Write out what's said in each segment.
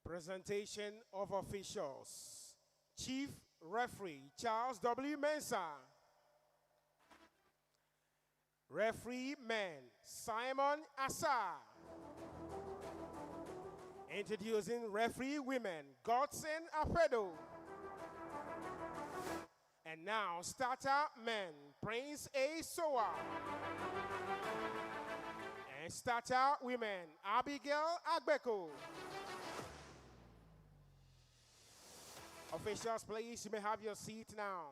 Presentation of officials. Chief Referee Charles W. Mensah. Referee Men Simon Assar. Introducing Referee Women Godson Afedo. And now Starter Men Prince A. Soa. And Starter Women Abigail Agbeko. Officials, please, you may have your seat now.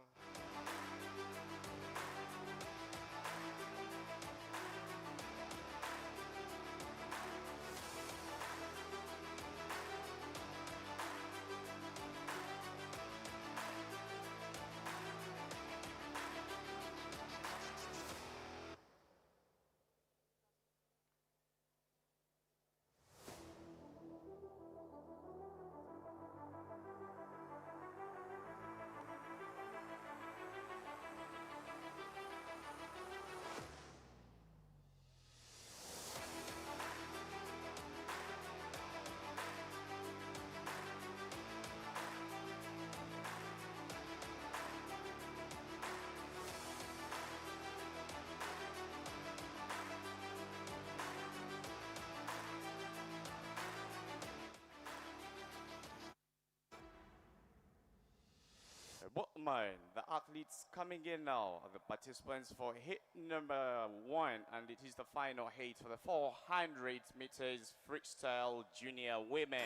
Bookman, the athletes coming in now, the participants for hit number 1, and it is the final heat for the 400 meters freestyle junior women.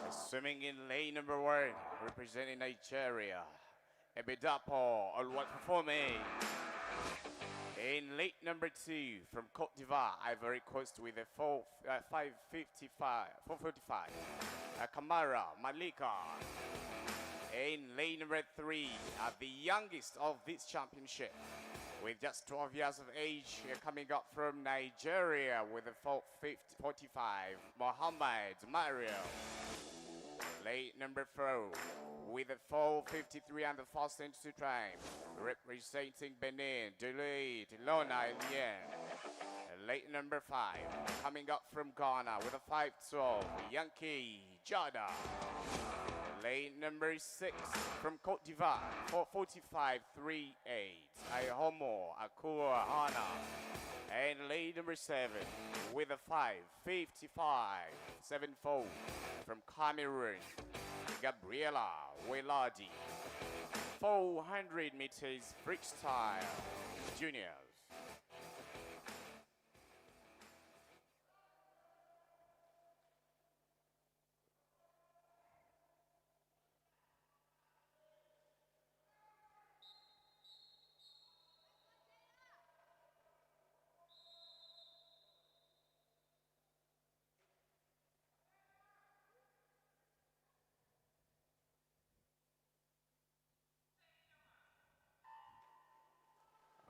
Swimming in lane number 1, representing Nigeria, Ebidapo Oluwatofunmi. In lane number 2 from Cote d'Ivoire, Ivory Coast with a 445, Kamara Malika. In lane number 3, the youngest of this championship, with just 12 years of age, coming up from Nigeria with a 445, Mohamed Mario. Lane number 4 with a 453 and the fastest to time, representing Benin, Delayed, Lona Elien. Late number 5, coming up from Ghana with a 512, Yankee Jada. Late number 6 from Cote d'Ivoire, 445-38, Ihomo Akua Hana. And late number 7 with a 555-74 from Cameroon, Gabriela Weladi. 400 meters freestyle juniors.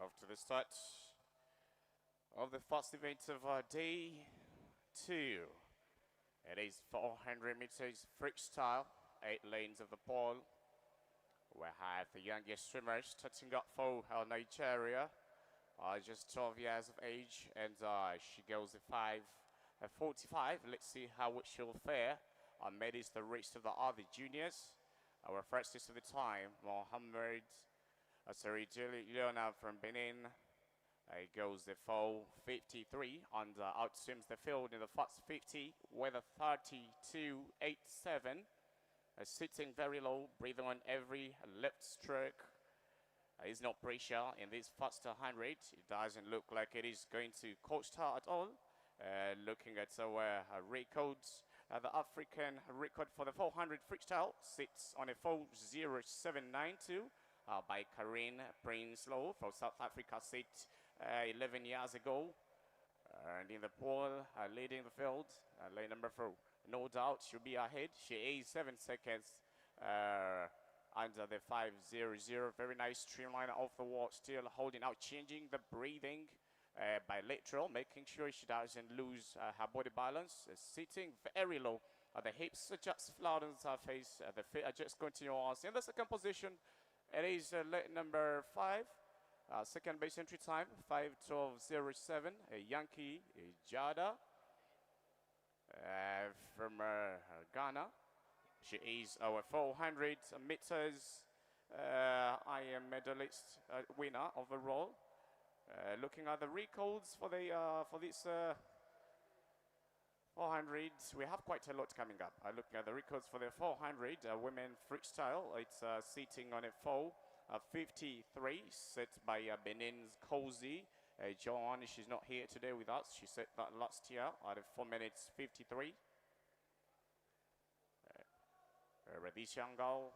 After the start of the first event of day 2, it is 400 meters freestyle, 8 lanes of the pole. We have the youngest swimmers starting up for Nigeria, just 12 years of age, and she goes at 5:45. Let's see how it she'll fare amidst the rest of the other juniors. Our fastest of the time, Mohamed Leona from Benin. Goes the 4:53 and outswims the field in the first 50 with a 32.87. Sitting very low, breathing on every left stroke. There's no pressure in this first 100. It doesn't look like it is going to cost her at all. Looking at our records, the African record for the 400 freestyle sits on a 4:0792. By Karine Prinsloo from South Africa, set 11 years ago. And in the pole, leading the field, lane number 4. No doubt she'll be ahead. She is 7 seconds under the 5:00. Very nice streamline off the wall, still holding out, changing the breathing bilateral, making sure she doesn't lose her body balance. Sitting very low. The hips are just flat on her face. The feet are just continuous. In the second position, it is lane number 5, Second base entry time, 5:12.07. Yankee Jada from Ghana. She is our 400 meters IM medalist winner overall. Looking at the records for this 400, we have quite a lot coming up. Looking at the records for the 400 women freestyle, it's sitting on a 4:53 set by Benin's Cozy. Joan, she's not here today with us. She set that last year at a 4:53. This young girl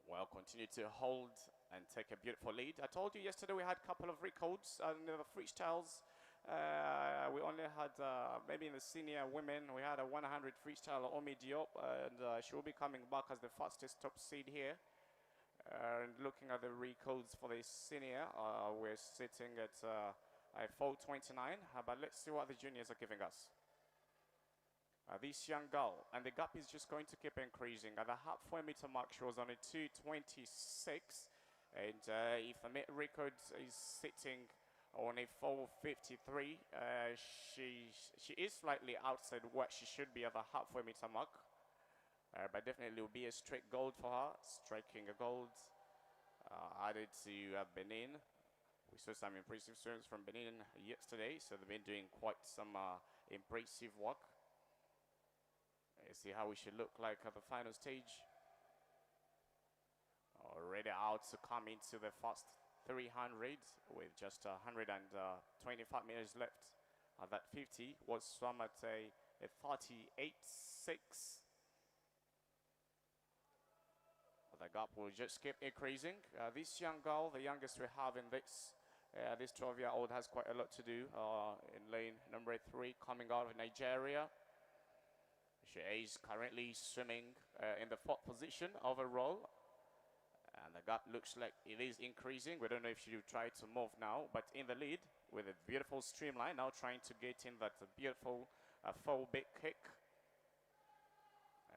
will continue to hold and take a beautiful lead. I told you yesterday we had a couple of records in the freestyles. We only had, maybe in the senior women, we had a 100 freestyle Omi Diop, and she will be coming back as the fastest top seed here. And looking at the records for the senior, we're sitting at 4:29, but let's see what the juniors are giving us. This young girl, and the gap is just going to keep increasing. At the halfway meter mark, she was on a 2:26, and if the record is sitting on a 4:53, she is slightly outside what she should be at the halfway meter mark, but definitely will be a straight gold for her, striking a gold added to Benin. We saw some impressive swims from Benin yesterday, so they've been doing quite some impressive work. Let's see how we should look like at the final stage. Already out to come into the first 300 with just 125 meters left. That 50 was swum at a 38.6. The gap will just keep increasing. This young girl, the youngest we have in this 12-year-old, has quite a lot to do in lane number 3, coming out of Nigeria. She is currently swimming in the 4th position overall. And the gap looks like it is increasing. We don't know if she will try to move now, but in the lead with a beautiful streamline, now trying to get in that beautiful full big kick.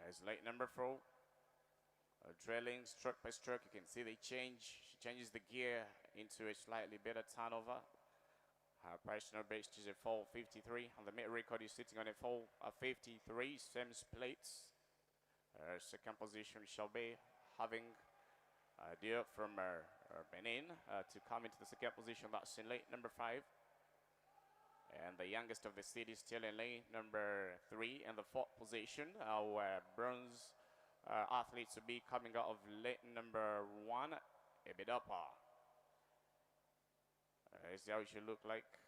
As late number 4, drilling stroke by stroke, you can see they change. She changes the gear into a slightly better turnover. Her personal best is a 4:53, and the mid record is sitting on a 4:53, same splits. Her second position shall be having a deer from Benin to come into the second position. That's in lane number 5. And the youngest of the city is still in lane number 3 in the 4th position. Our bronze athletes will be coming out of lane number 1, Ebidapa. Let's see how it should look like.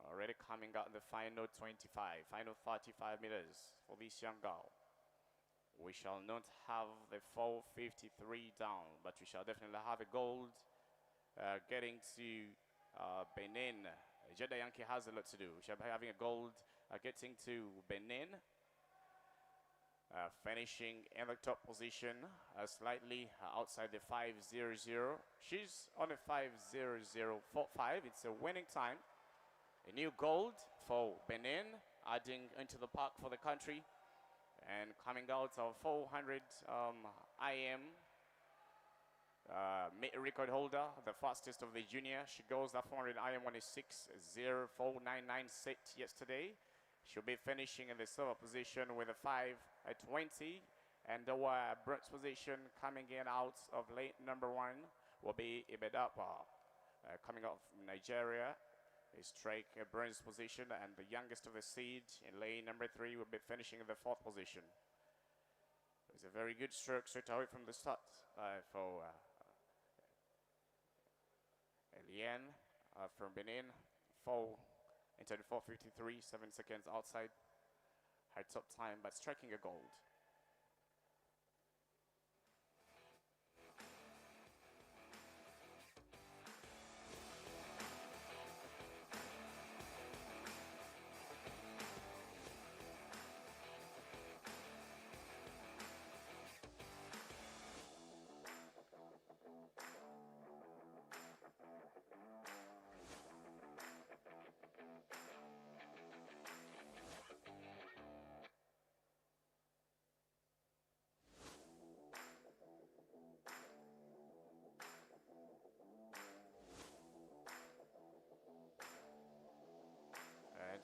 Already coming out in the final 25, final 35 meters for this young girl. We shall not have the 4:53 down, but we shall definitely have a gold getting to Benin. Jeddah Yankee has a lot to do. We shall be having a gold getting to Benin. Finishing in the top position, slightly outside the 5:00. She's on a 5:00.45. It's a winning time. A new gold for Benin, adding into the park for the country. And coming out of 400 IM record holder, the fastest of the junior. She goes that 400 IM on a 6:04.99 set yesterday. She'll be finishing in the silver position with a 5:20, and our bronze position coming in out of lane number 1 will be Ibedapa, coming out from Nigeria. A strike bronze position, and the youngest of the seed in lane number 3 will be finishing in the 4th position. It's a very good stroke straight away from the start for Eliane from Benin. Into the 4:53, 7 seconds outside her top time, but striking a gold.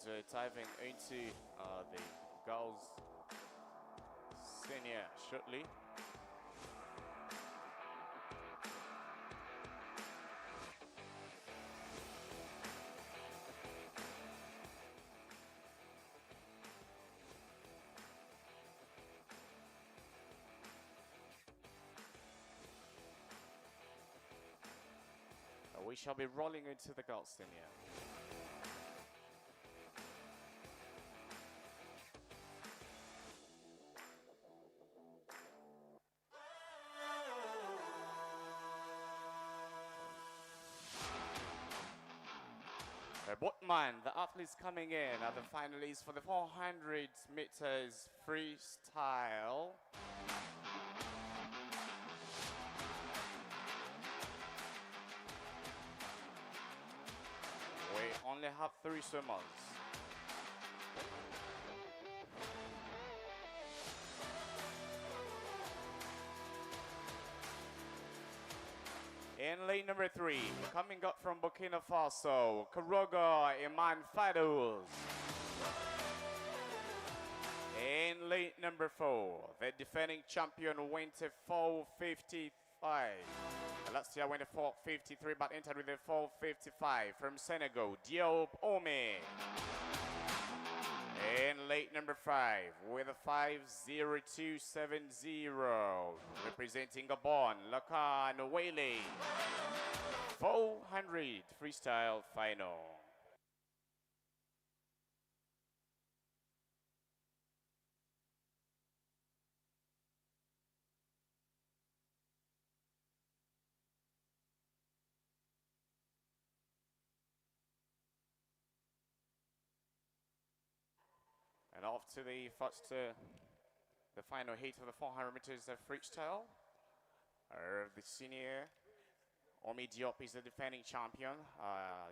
we're diving into the girls senior shortly. We shall be rolling into the girls senior. Botman, the athletes coming in are the finalists for the 400 meters freestyle. We only have 3 swimmers. In lane number 3, coming up from Burkina Faso, Karoga Iman Fadous. In lane number 4, the defending champion went to 4:55. Last year went to 4:53, but entered with a 4:55 from Senegal, Diop Ome. In late number 5 with a 5:02.70, representing Gabon, Lakan Wele. 400 freestyle final. And off to the first, the final heat of the 400 meters of freestyle. The senior Omi Diop is the defending champion.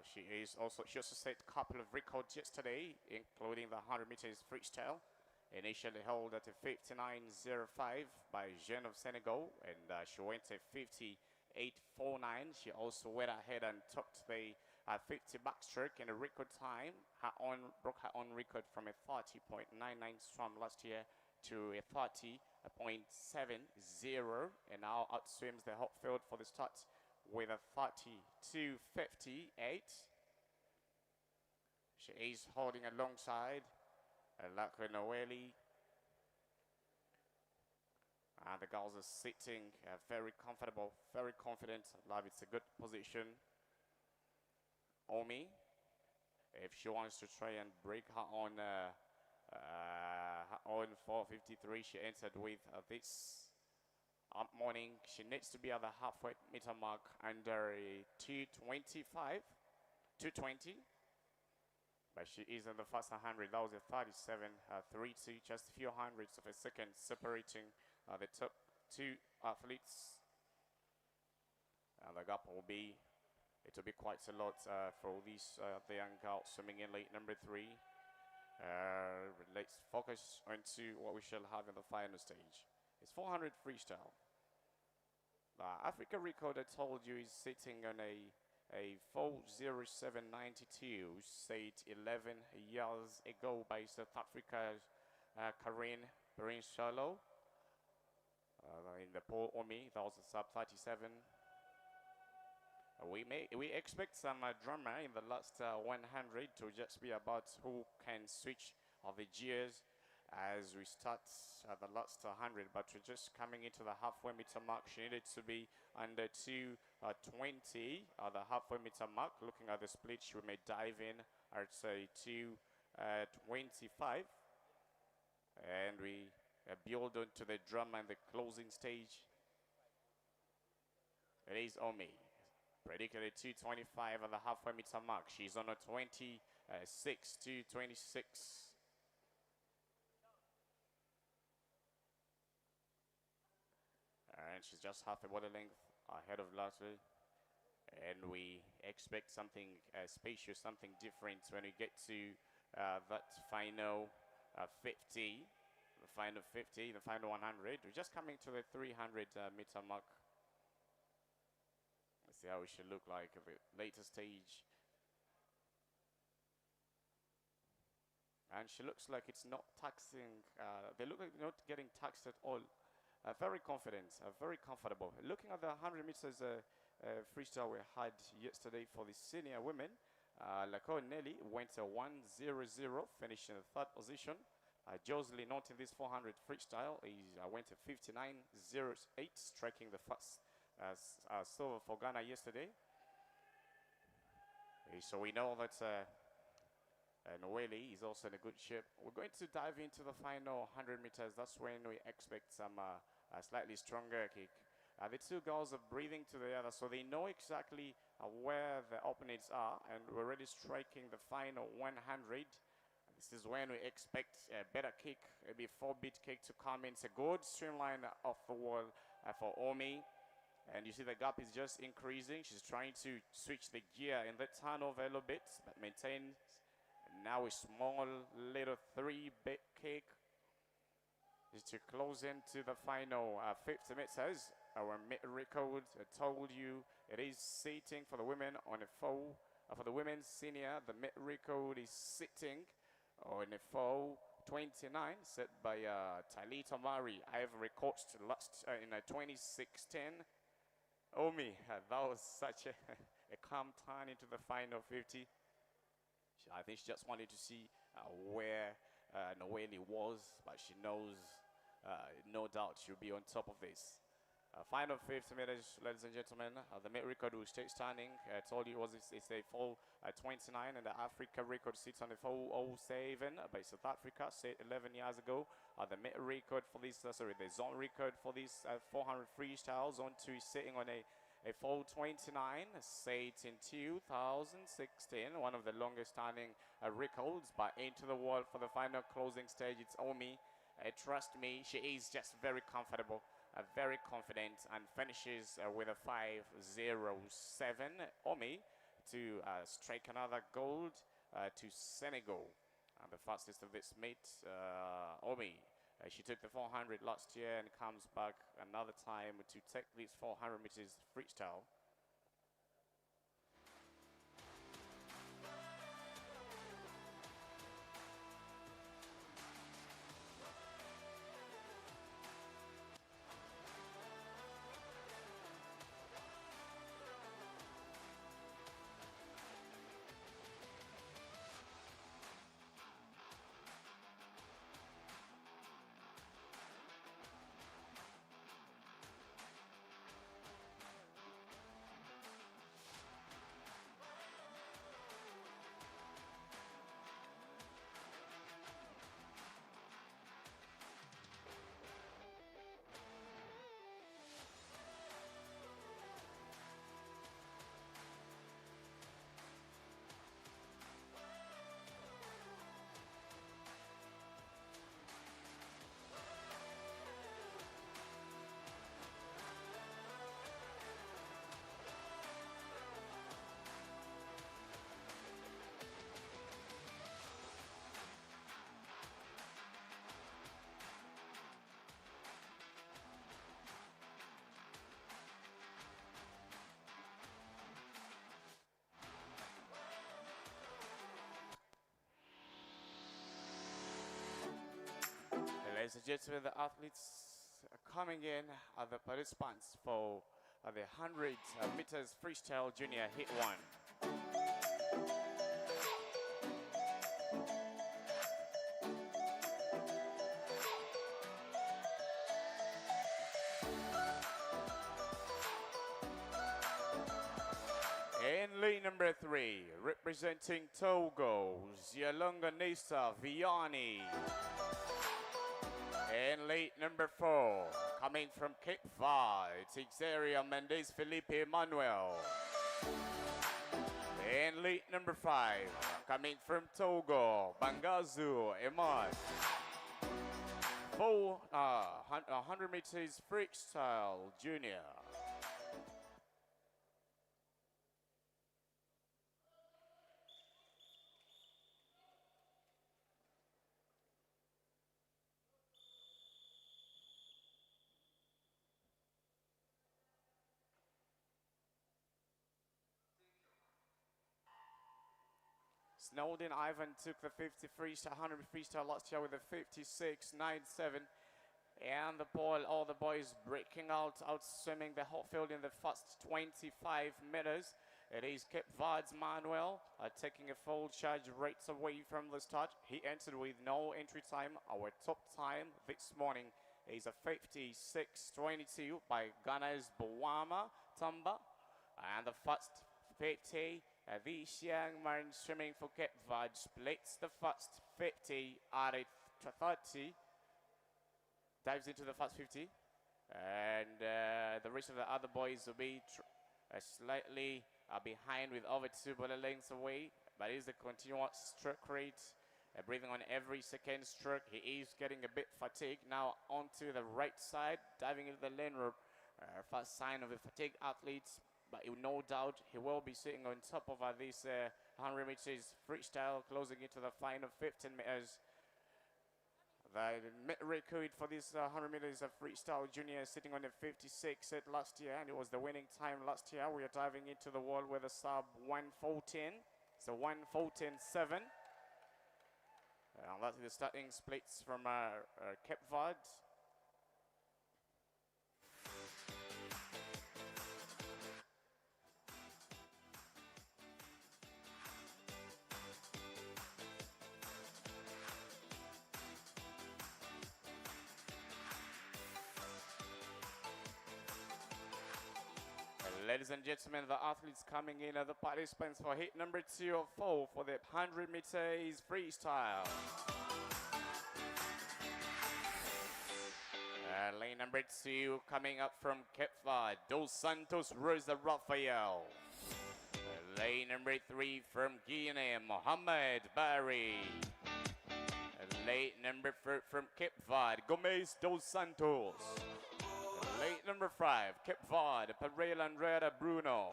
She also set a couple of records yesterday, including the 100 meters freestyle, initially held at a 59.05 by Jeanne of Senegal, and she went to 58.49. She also went ahead and took the 50 backstroke in a record time. Broke her own record from a 30.99 swim last year to a 30.70, and now outswims the hot field for the start with a 32.58. She is holding alongside Lakwe Noeli. And the girls are sitting very comfortable, very confident. Love, it's a good position. Omi, if she wants to try and break her own 4:53, she entered with this morning. She needs to be at the halfway meter mark under a 2:20, but she is in the first 100. That was a 37.32, just a few hundredths of a second separating the top 2 athletes. And the gap will be, it will be quite a lot for these the young girls swimming in late number 3. Let's focus on to what we shall have in the final stage. It's 400 freestyle. The Africa record I told you is sitting on a 4:07.92, set 11 years ago by South Africa's Karen Solo. In the Paul Omi, that was a sub 37. We expect some drama in the last 100 to just be about who can switch the gears as we start at the last 100, but we're just coming into the halfway meter mark. She needed to be under 2:20 at the halfway meter mark. Looking at the split, she may dive in at say 2:25, and we build on to the drama in the closing stage. It is Omi, predicted at 2:25 at the halfway meter mark. She's on a 26:26. And she's just half a body length ahead of Lashley. And we expect something spacious, something different when we get to that final 50. The final 50, the final 100. We're just coming to the 300 meter mark. Let's see how we should look like at the later stage. and she looks like it's not taxing. They look like not getting taxed at all. Very confident, very comfortable. Looking at the 100 meters freestyle we had yesterday for the senior women, Lako Nelly went a 1:00, finished in the third position. Josley, not in this 400 freestyle, he went a 59:08, striking the first silver for Ghana yesterday. So we know that Noeli is also in a good shape. We're going to dive into the final 100 meters. That's when we expect some slightly stronger kick. The two girls are breathing to the other, so they know exactly where the opponents are, and we're already striking the final 100. This is when we expect a better kick, maybe a 4-beat kick to come in. It's a good streamline off the wall for Omi. And you see the gap is just increasing. She's trying to switch the gear in the turnover a little bit, but maintains. Now a small little 3-beat kick is to close into the final 50 meters. Our record, I told you, it is sitting for the women on a 4. For the women's senior, the record is sitting on a 4:29, set by Talita Mari. I have records last in 2016. Omi, that was such a calm turn into the final 50. I think she just wanted to see where Noeli was, but she knows, no doubt, she'll be on top of this. Final 50 meters, ladies and gentlemen. The mid record will stay standing. I told you it's a 4:29, and the Africa record sits on a 4:07 by South Africa, set 11 years ago. The mid record for this, the zone record for this 400 freestyle, zone 2 is sitting on a 4:29, set in 2016, one of the longest standing records. But into the wall for the final closing stage, it's Omi. Trust me, she is just very comfortable. Very confident, and finishes with a 5:07. Omi to strike another gold to Senegal. And the fastest of this meet, Omi. She took the 400 last year and comes back another time to take this 400 meters freestyle. Ladies and gentlemen, the athletes are coming in at the participants for the 100 meters freestyle junior hit 1. In lane number 3, representing Togo, Zialonga Nisa Vianney. In lane number 4, coming from Cape Verde, Xaria Mendes Felipe Manuel. In lane number 5, coming from Togo, Bangazu Emad. 100 meters freestyle junior. Snowden Ivan took the 50 freestyle, 100 freestyle last year with a 56.97. And all the boys breaking out swimming the hot field in the first 25 meters. It is Cape Verde's Manuel taking a full charge right away from the start. He entered with no entry time. Our top time this morning is a 56.22 by Ghana's Bawama Tamba. And the first 50, this young man swimming for Cape Verde splits the first 50 out of 30. Dives into the first 50. And the rest of the other boys will be slightly behind with over 2 bullet lengths away, but it is the continuous stroke rate, breathing on every second stroke. He is getting a bit fatigued. Now onto the right side, diving into the lane rope. First sign of a fatigued athlete, but no doubt he will be sitting on top of this 100 meters freestyle, closing into the final 15 meters. The record for this 100 meters of freestyle junior is sitting on a 56 set last year, and it was the winning time last year. We are diving into the wall with a sub 114, so 114.7. That's the starting splits from Cape Verde. Ladies and gentlemen, the athletes coming in are the participants for heat number 2 of 4 for the 100 meters freestyle. Lane number 2 coming up from Cape Verde, Dos Santos Rosa Rafael. Lane number 3 from Guinea, Mohamed Barry. Lane number 4 from Cape Verde, Gomez Dos Santos. Lane number 5, Cape Verde, Pereira Andrea Bruno.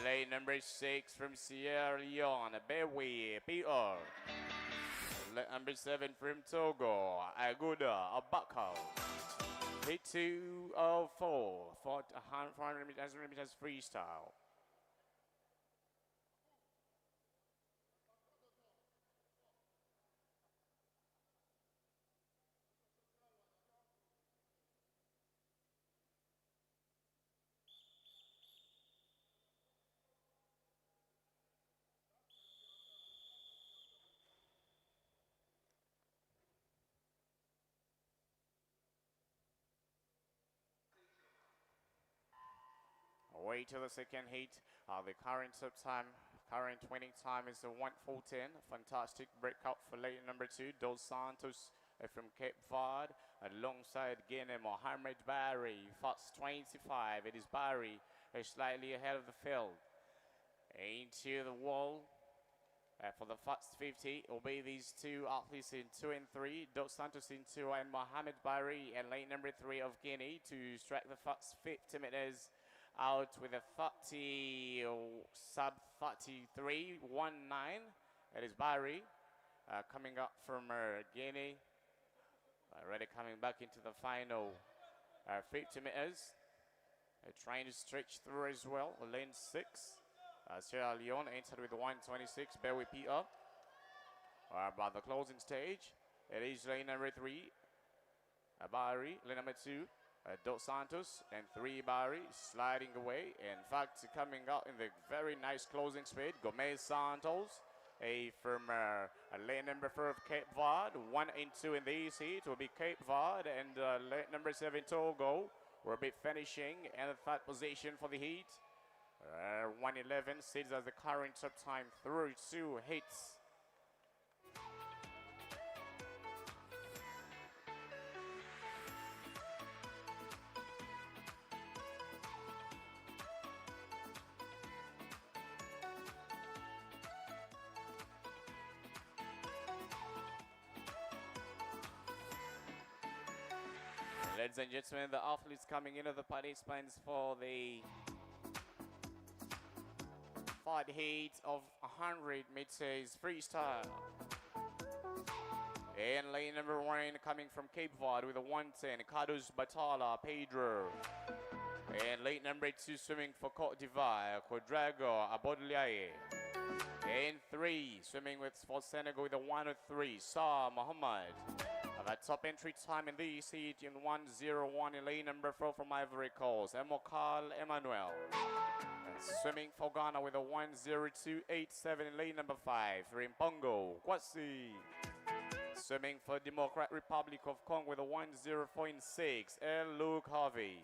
Lane number 6 from Sierra Leone, Bewi Peter. Lane number 7 from Togo, Aguda Abakao. Hit 2 of 4 for 400 meters freestyle. Away to the second heat. The current winning time is a 1:14. Fantastic breakout for lane number 2, Dos Santos from Cape Verde, alongside Guinea, Mohamed Barry. First 25. It is Barry slightly ahead of the field. Into the wall. For the first 50, it will be these two athletes in 2 and 3, Dos Santos in 2 and Mohamed Barry, and lane number 3 of Guinea to strike the first 50 meters out with a 30 sub 33.19. It is Barry coming up from Guinea, already coming back into the final 50 meters, trying to stretch through as well. Lane 6, Sierra Leone entered with 1:26. Bear with Peter. By the closing stage, it is lane number 3, Barry. Lane number 2, Dos Santos, and 3 Barry sliding away. In fact, coming out in the very nice closing speed, Gomez Santos, from lane number 4 of Cape Verde. 1 and 2 in this heat will be Cape Verde, and lane number 7 Togo will be finishing in the 3rd position for the heat. 1:11 sits as the current top time through 2 heats. Ladies and gentlemen, the athletes coming in are the participants for the 3rd heat of 100 meters freestyle. In lane number 1, coming from Cape Verde with a 1:10, Carlos Batala Pedro. And lane number 2 swimming for Cote d'Ivoire, Quadrago Abodliaye. And 3 swimming for Senegal with a 103, Sa Muhammad. That top entry time in the seat in 101 in lane number 4 from Ivory Coast, Emokal Emmanuel. Swimming for Ghana with a 102.87 in lane number 5, Rimpongo Kwasi. Swimming for Democratic Republic of Congo with a 104.6, El Luke Harvey.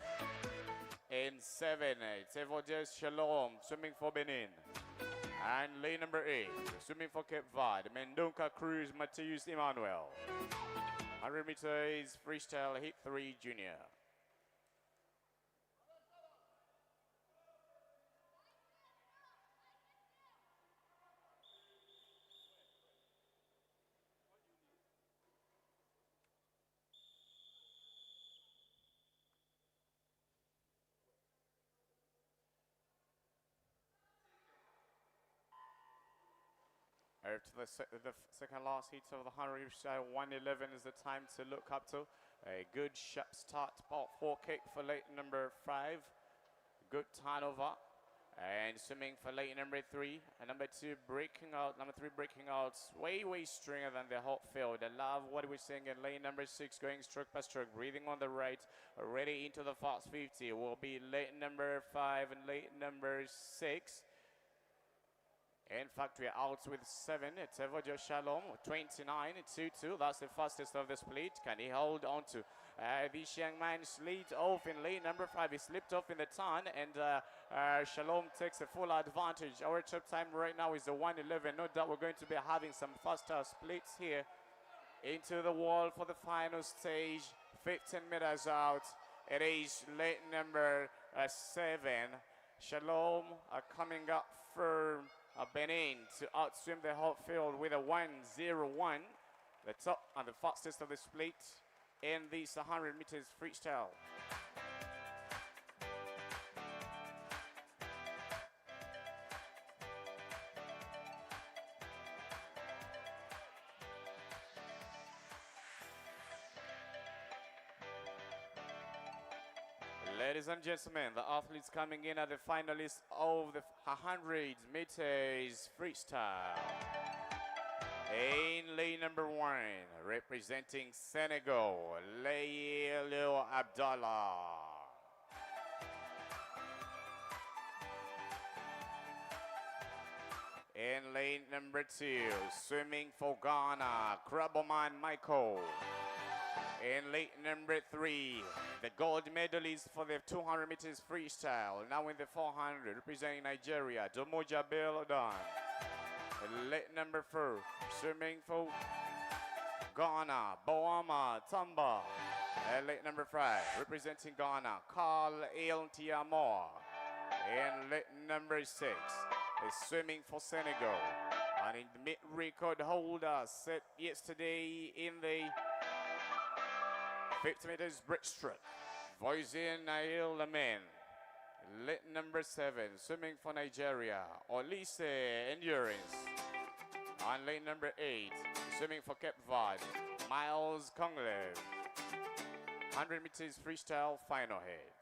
And 7, Tevodes Shalom, swimming for Benin. And lane number 8, swimming for Cape Verde, Mendonca Cruz Mateus Emmanuel. 100 meters freestyle hit 3 junior. To the second last heat of the 100 freestyle, 111 is the time to look up to. A good sharp start, about 4 kick for lane number 5. Good turnover. And swimming for lane number 3. And number 2 breaking out. Number 3 breaking out way stringer than the hot field. I love what we're seeing in lane number 6 going stroke by stroke. Breathing on the right. Already into the fast 50 will be lane number 5 and lane number 6. In fact, we're out with 7. It's Evodio Shalom, 29.22. That's the fastest of the split. Can he hold on to this young man? Slid off in lane number 5. He slipped off in the turn, and Shalom takes a full advantage. Our top time right now is the 1:11. No doubt we're going to be having some faster splits here into the wall for the final stage. 15 meters out. It is lane number 7. Shalom coming up firm. Benin to outswim the hot field with a 1:01, the top and the fastest of the split in this 100 meters freestyle. Ladies and gentlemen, the athletes coming in are the finalists of the 100 meters freestyle. In lane number 1, representing Senegal, Layelo Abdallah. In lane number 2, swimming for Ghana, Kraboman Michael. In lane number 3, the gold medalist for the 200 meters freestyle. Now in the 400, representing Nigeria, Domoja Belodan. In lane number 4, swimming for Ghana, Boama Tamba. In lane number 5, representing Ghana, Carl El Tiamor. In lane number 6, is swimming for Senegal. And in the mid-record holder set yesterday in the 50 meters breaststroke, Voisin Nail Lamin. Lit number 7, swimming for Nigeria, Olise Endurance. On lane number 8, swimming for Cape Verde, Miles Conglev. 100 meters freestyle final heads.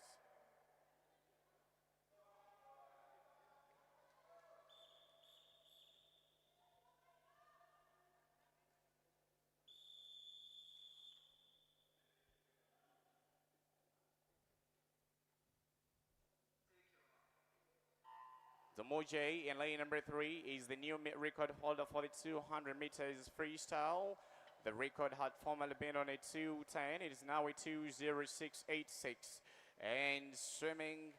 Domoje in lane number 3 is the new record holder for the 200 meters freestyle. The record had formerly been on a 2:10. It is now a 2:06.86. And swimming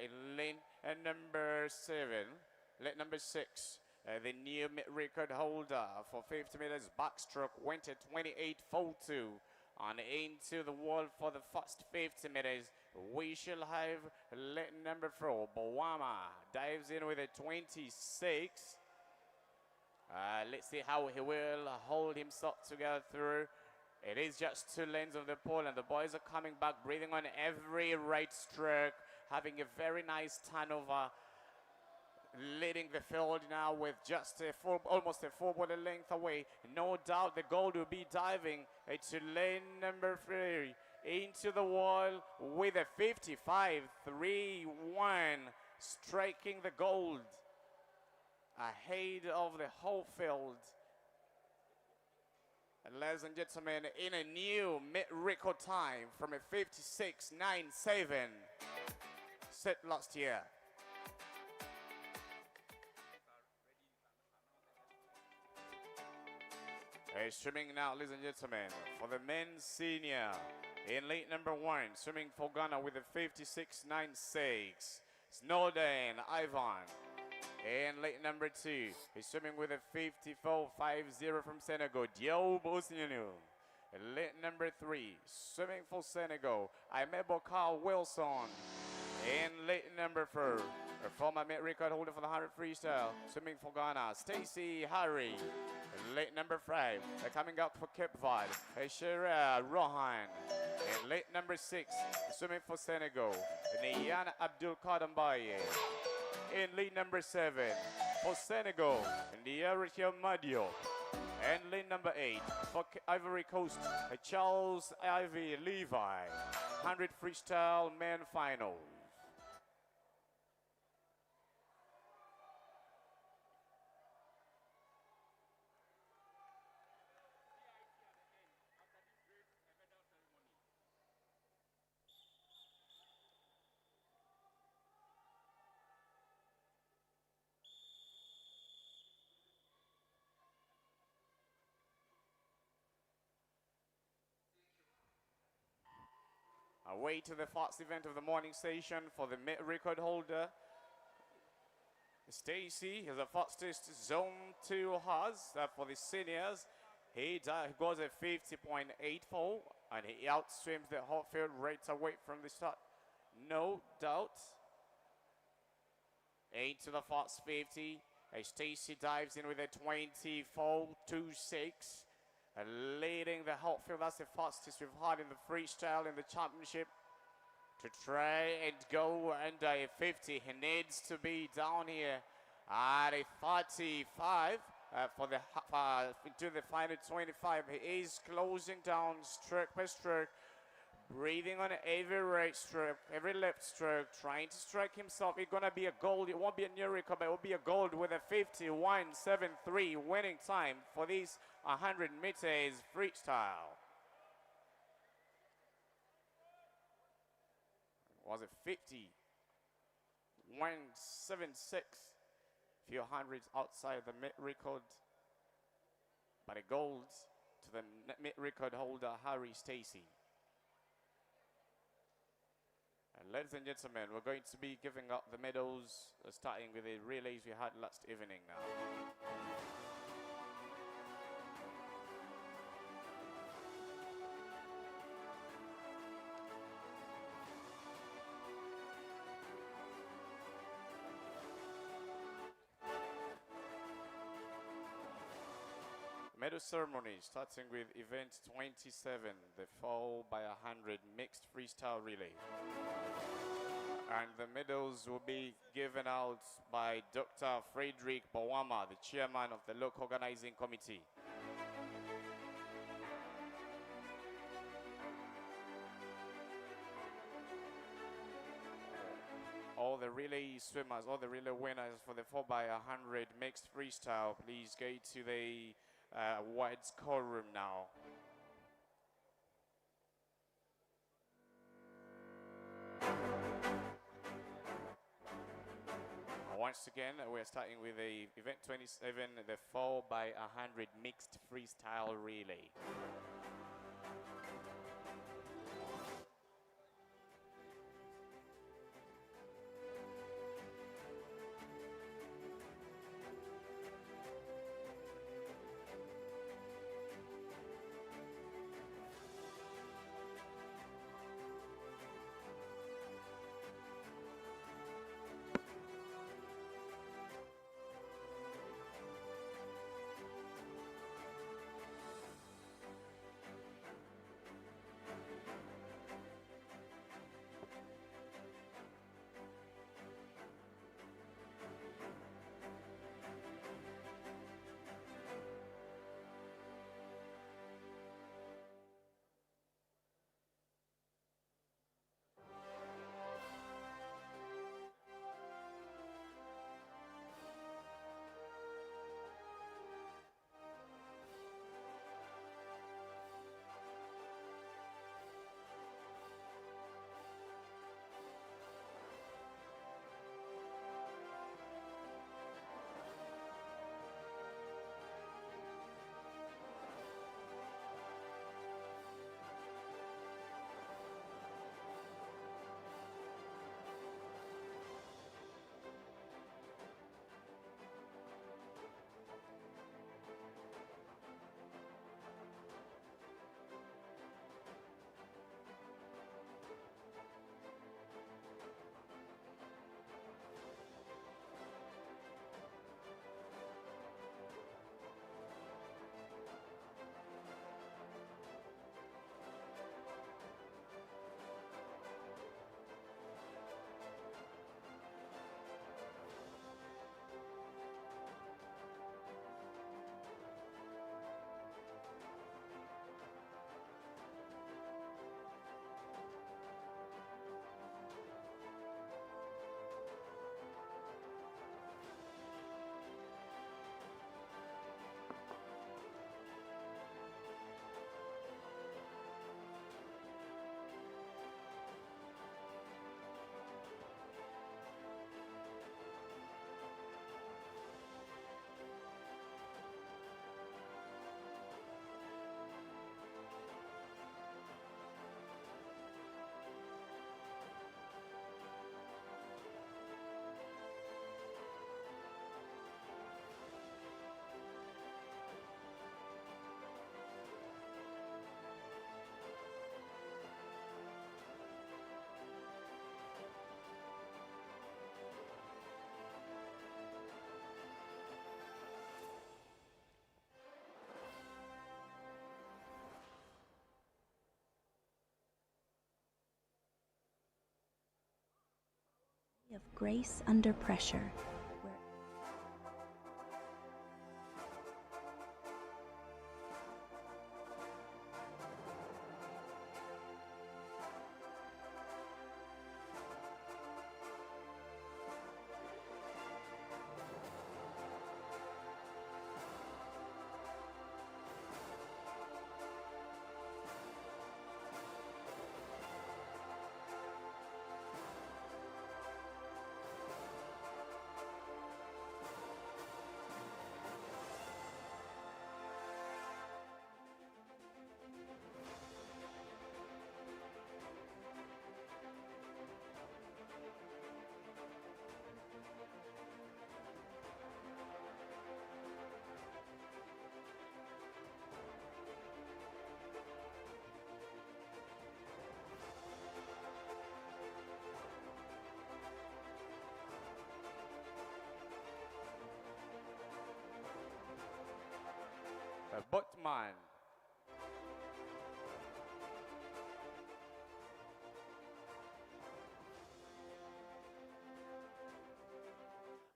in lane number 7, lane number 6, the new record holder for 50 meters backstroke went at 28.42. And into the wall for the first 50 meters, we shall have lane number 4, Boama, dives in with a 26. Let's see how he will hold himself together through. It is just 2 lanes of the pole, and the boys are coming back, breathing on every right stroke, having a very nice turnover, leading the field now with just almost a 4 length away. No doubt the gold will be diving to lane number 3 into the wall with a 55-3-1, striking the gold ahead of the whole field. And ladies and gentlemen, in a new record time from a 56.97 set last year. Swimming now, ladies and gentlemen, for the men's senior in lane number 1, swimming for Ghana with a 56.96. Snowden Ivan. In lane number 2, he's swimming with a 54.50 from Senegal, Diop Osnianu. In lane number 3, swimming for Senegal, Aimebo Carl Wilson. In lane number 4, a former mid record holder for the 100 freestyle, swimming for Ghana, Stacey Harry. In lane number 5, coming up for Cape Verde, Shera Rohan. In lane number 6, swimming for Senegal, Niyan Abdul Kadambaye. In lane number 7, for Senegal, Ndiarikyo Madio. And lane number 8, for Ivory Coast, Charles Ivy Levi. 100 freestyle men finals. Away to the first event of the morning session for the record holder. Stacy is the fastest zone 2 horse for the seniors. He goes at 50.84 and he outswims the whole field right away from the start. No doubt. Into the first 50. Stacy dives in with a 24.26. Leading the whole field. That's the fastest we've had in the freestyle in the championship. To try and go under a 50, he needs to be down here at a 35 for the into the final 25. He is closing down stroke by stroke, breathing on every right stroke, every left stroke, trying to strike himself. It's gonna be a gold. It won't be a new record, but it will be a gold with a 51.73 winning time for these 100 meters freestyle. Was it 50.176? Few hundreds outside the mid record, but a gold to the mid record holder Harry Stacy. And ladies and gentlemen, we're going to be giving up the medals, starting with the relays we had last evening now. Medal ceremony starting with event 27, the 4 by 100 mixed freestyle relay. And the medals will be given out by Dr. Frederick Bawama, the chairman of the local organizing committee. All the relay swimmers, all the relay winners for the 4 by 100 mixed freestyle, please go to the wide score room now. Once again, we're starting with the event 27, the 4 by 100 mixed freestyle relay. of grace under pressure. Boatman.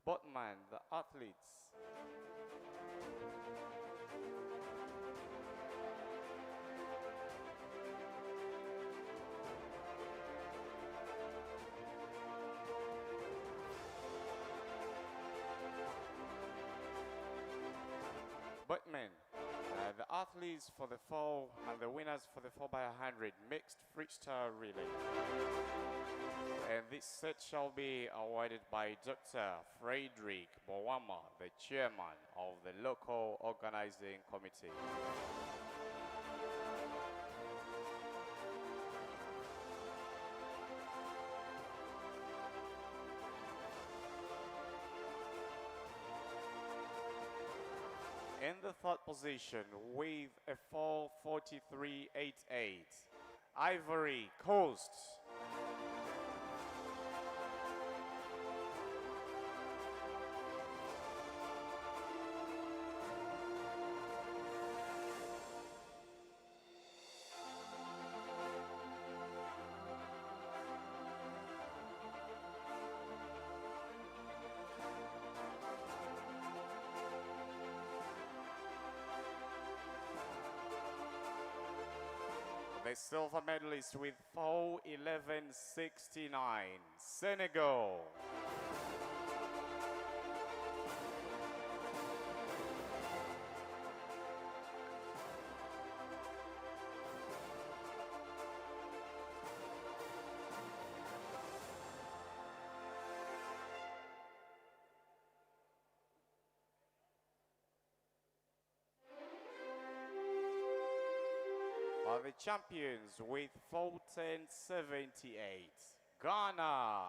Boatman, the athletes. Boatman. The athletes for the 4 and the winners for the 4x100 mixed freestyle relay. And this set shall be awarded by Dr. Frederick Bowama, the chairman of the local organizing committee. In the third position with a 4:43.88, Ivory Coast. The silver medalist with 4:11.69, Senegal. Are the champions with 4:10.78, Ghana.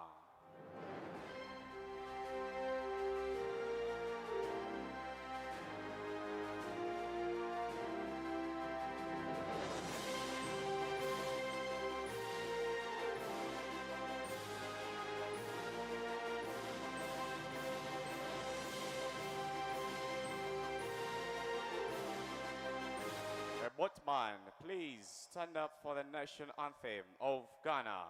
Boatman, please stand up for the national anthem of Ghana.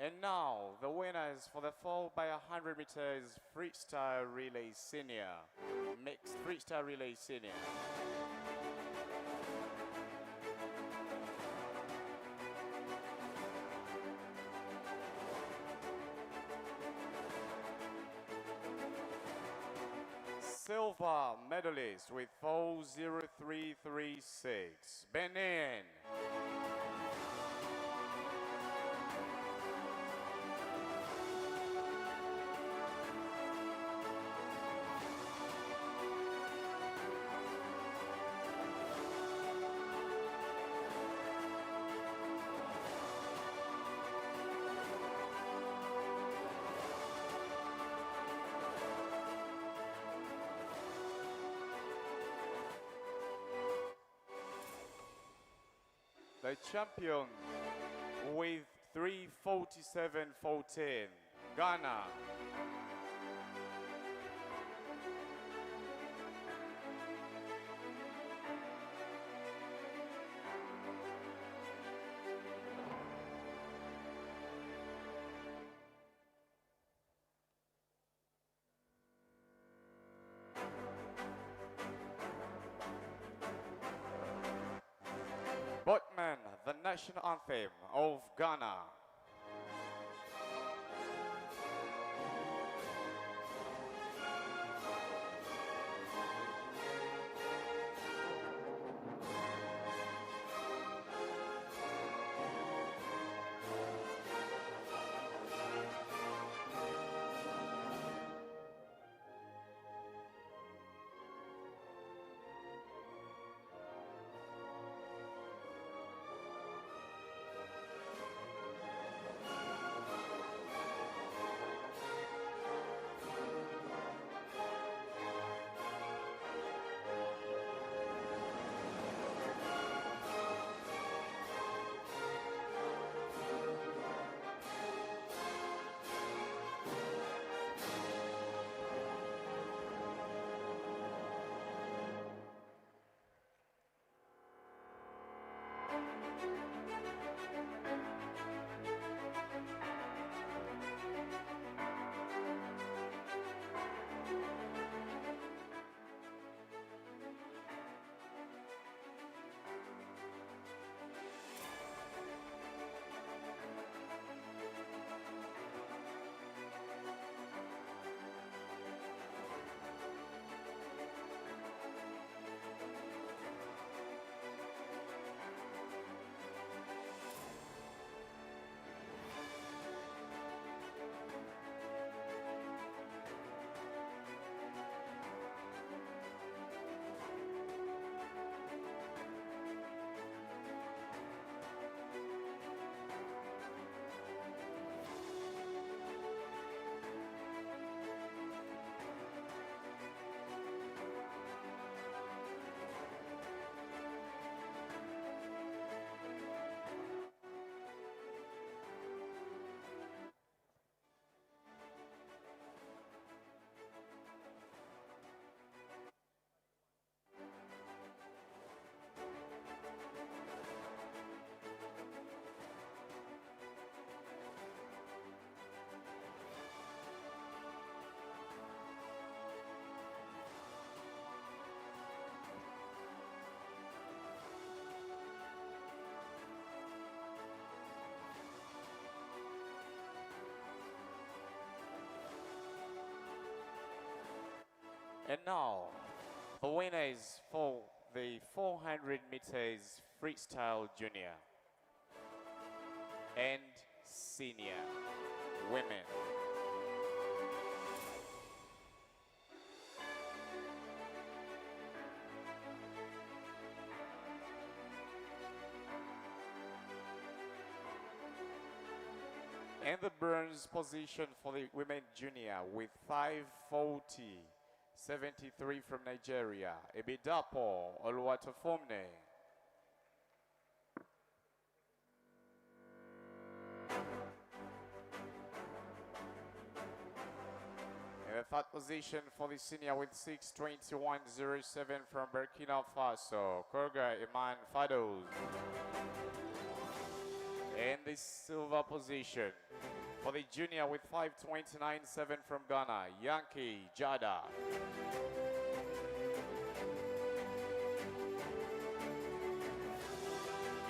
And now, the winners for the 4 by 100 meters freestyle relay senior, mixed freestyle relay senior. Silver medalist with 4:03.36, Benin. The champion with 3:47.14, Ghana. Boatman, the national anthem of Ghana. And now, the winners for the 400 meters freestyle junior and senior women. And the bronze position for the women junior with 5:40.73 from Nigeria, Ebidapo Oluwatofomne. And the third position for the senior with 6:21.07 from Burkina Faso, Korga Iman Fadouz. And the silver position For the junior with 5:29.7 from Ghana, Yankee Jada.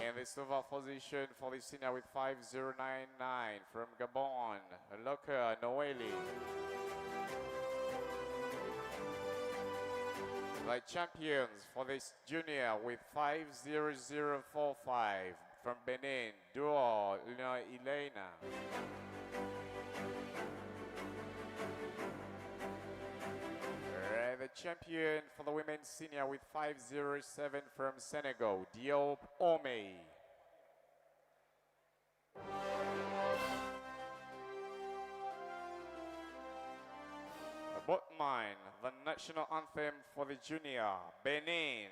In the silver position for the senior with 5:099 from Gabon, Loka Noeli. The champions for this junior with 5:0045 from Benin, Duo Elena. The champion for the women's senior with 5:07 from Senegal, Diop Ome. But mine, the national anthem for the junior, Benin.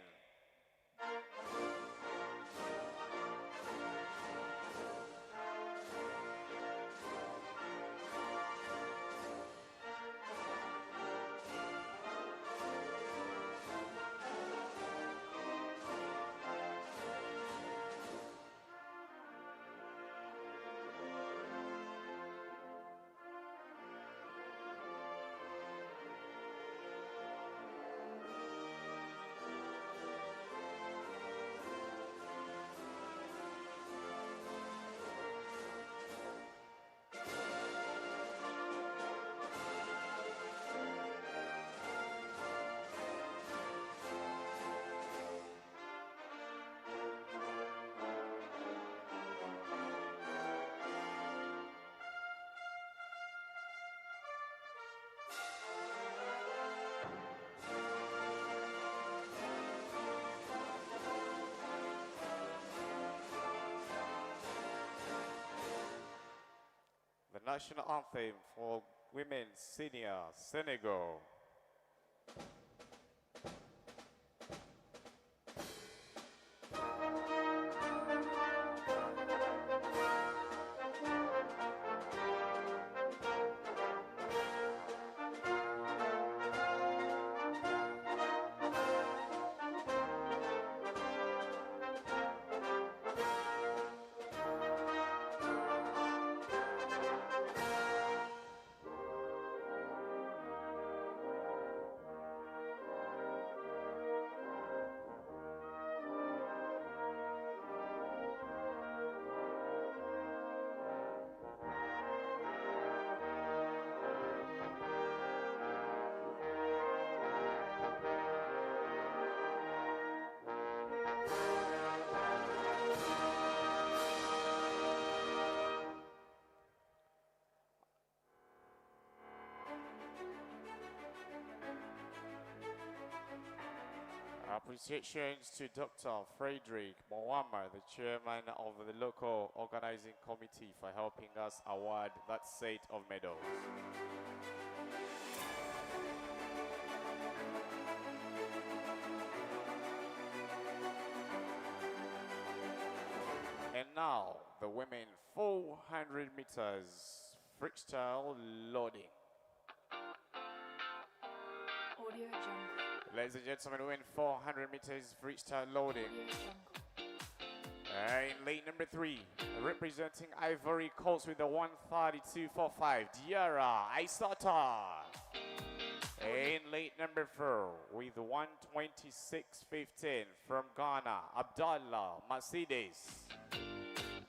The national anthem for women's senior, Senegal. Appreciations to Dr. Frederick Mwamba, the chairman of the local organizing committee, for helping us award that set of medals. And now, the women 400 meters freestyle loading. Audio Jungle. Ladies and gentlemen, we win 400 meters freestyle loading. In lane number 3, representing Ivory Coast with the 132.45, Diarra Aissata. In lane number 4, with 126.15 from Ghana, Abdallah Mercedes.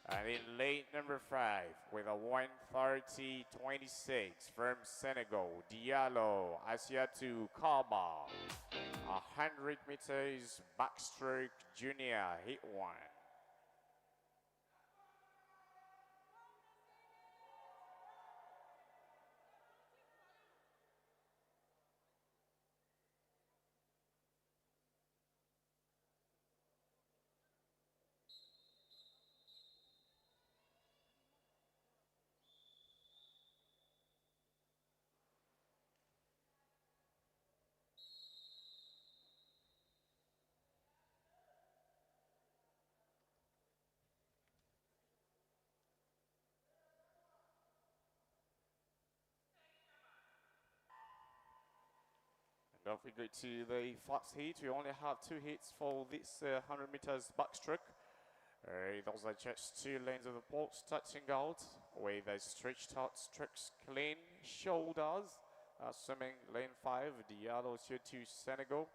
And in lane number 5, with a 130.26 from Senegal, Diallo Asiatu Kaba. 100 meters backstroke junior, hit 1. Don't forget to the first heat. We only have 2 hits for this 100 meters backstroke. Those are just 2 lanes of the pole starting out with a stretched out strokes, clean shoulders. Swimming lane 5, Diallo here to Senegal.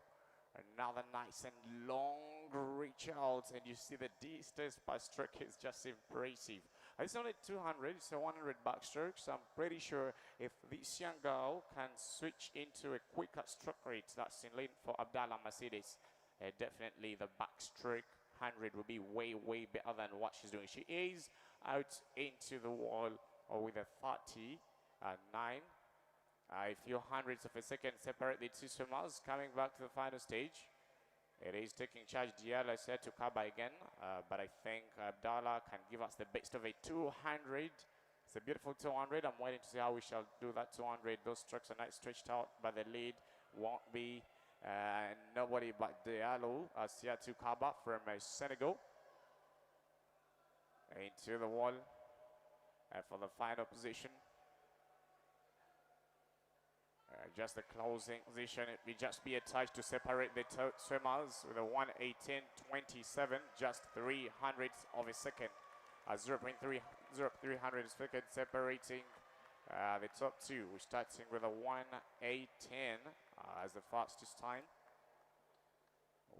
Another nice and long reach out, and you see the distance by stroke is just impressive. It's only 200, it's a 100 backstroke, so I'm pretty sure if this young girl can switch into a quicker stroke rate, that's in lane for Abdallah Mercedes, definitely the backstroke 100 will be way, way better than what she's doing. She is out into the wall with a 39. A few hundredths of a second separate the 2 swimmers coming back to the final stage. It is taking charge. Diallo said to cover again, but I think Abdallah can give us the best of a 200. It's a beautiful 200. I'm waiting to see how we shall do that 200. Those strokes are not stretched out, but the lead won't be nobody but Diallo as here to cover from Senegal. Into the wall for the final position. Just the closing position, it will just be a touch to separate the swimmers with a 1:18.27, just 300ths of a second, 0.3 seconds separating the top 2. We're starting with a 1:8.10 as the fastest time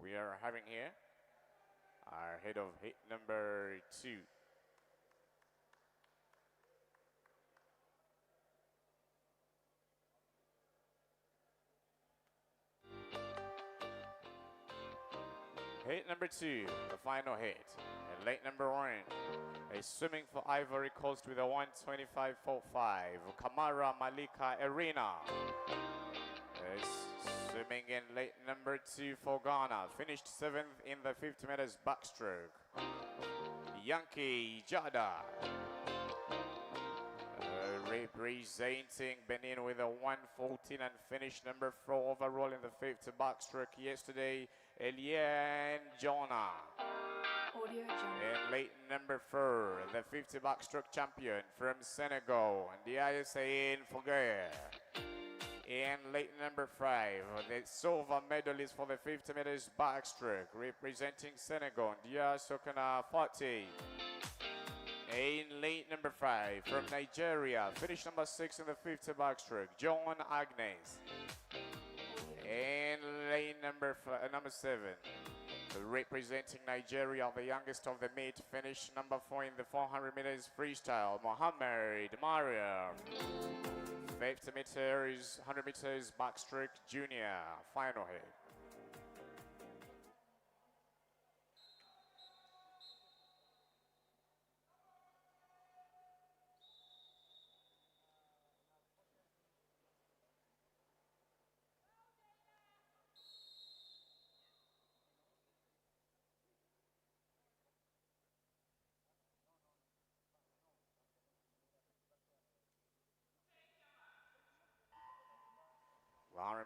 we are having here, ahead of hit number 2. Hit number 2, the final hit. And late number 1 is swimming for Ivory Coast with a 1:25.45. Kamara Malika Arena is swimming in late number 2 for Ghana. Finished 7th in the 50 meters backstroke. Yankee Jada representing Benin with a 1:14 and finished number 4 overall in the 50 backstroke yesterday. Eliane Jonah. Audio Jungle. And late number 4, the 50 backstroke champion from Senegal, and the ISA in Foguer. And late number 5, the silver medalist for the 50 meters backstroke, representing Senegal, Dia Sokana Fati. In late number 5, from Nigeria, finished number 6 in the 50 backstroke, John Agnes. And lane number 7, representing Nigeria, the youngest of the meet, finished number 4 in the 400 meters freestyle, Mohammed Mario. 50 meters, 100 meters backstroke junior, final hit.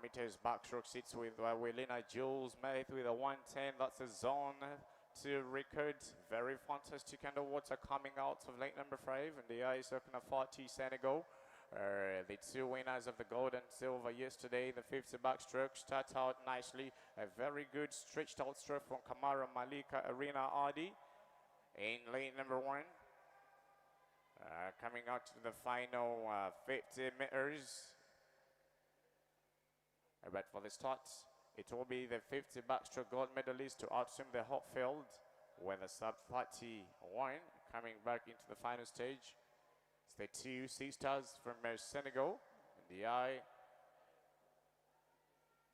Meters backstroke sits with Welina Jules Mate with a 1:10. That's a zone to record. Very fantastic underwater coming out of lane number 5. And the eyes are going to 40 Senegal. The 2 winners of the gold and silver yesterday. The 50 backstroke start out nicely. A very good stretched out stroke from Kamara Malika Arena Adi in lane number 1. Coming out to the final 50 meters. But for the start, it will be the 50 backstroke gold medalist to outswim the hot field with a sub 31 coming back into the final stage. It's the 2 sisters from Senegal in the eye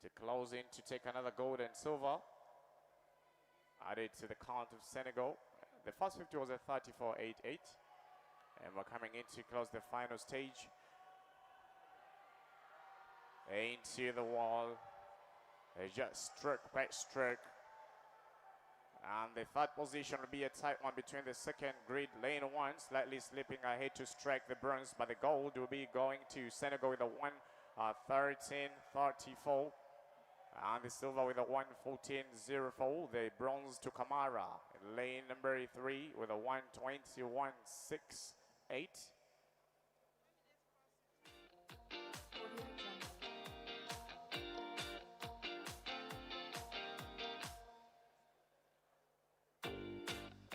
to close in to take another gold and silver added to the count of Senegal. The first 50 was a 34.88, and we're coming in to close the final stage. Into the wall, just stroke by stroke, and the 3rd position will be a tight one between the 2nd grid lane 1, slightly slipping ahead to strike the bronze, but the gold will be going to Senegal with a 1:13.34, and the silver with a 1:14.04. The bronze to Kamara in lane number 3 with a 1:21.68.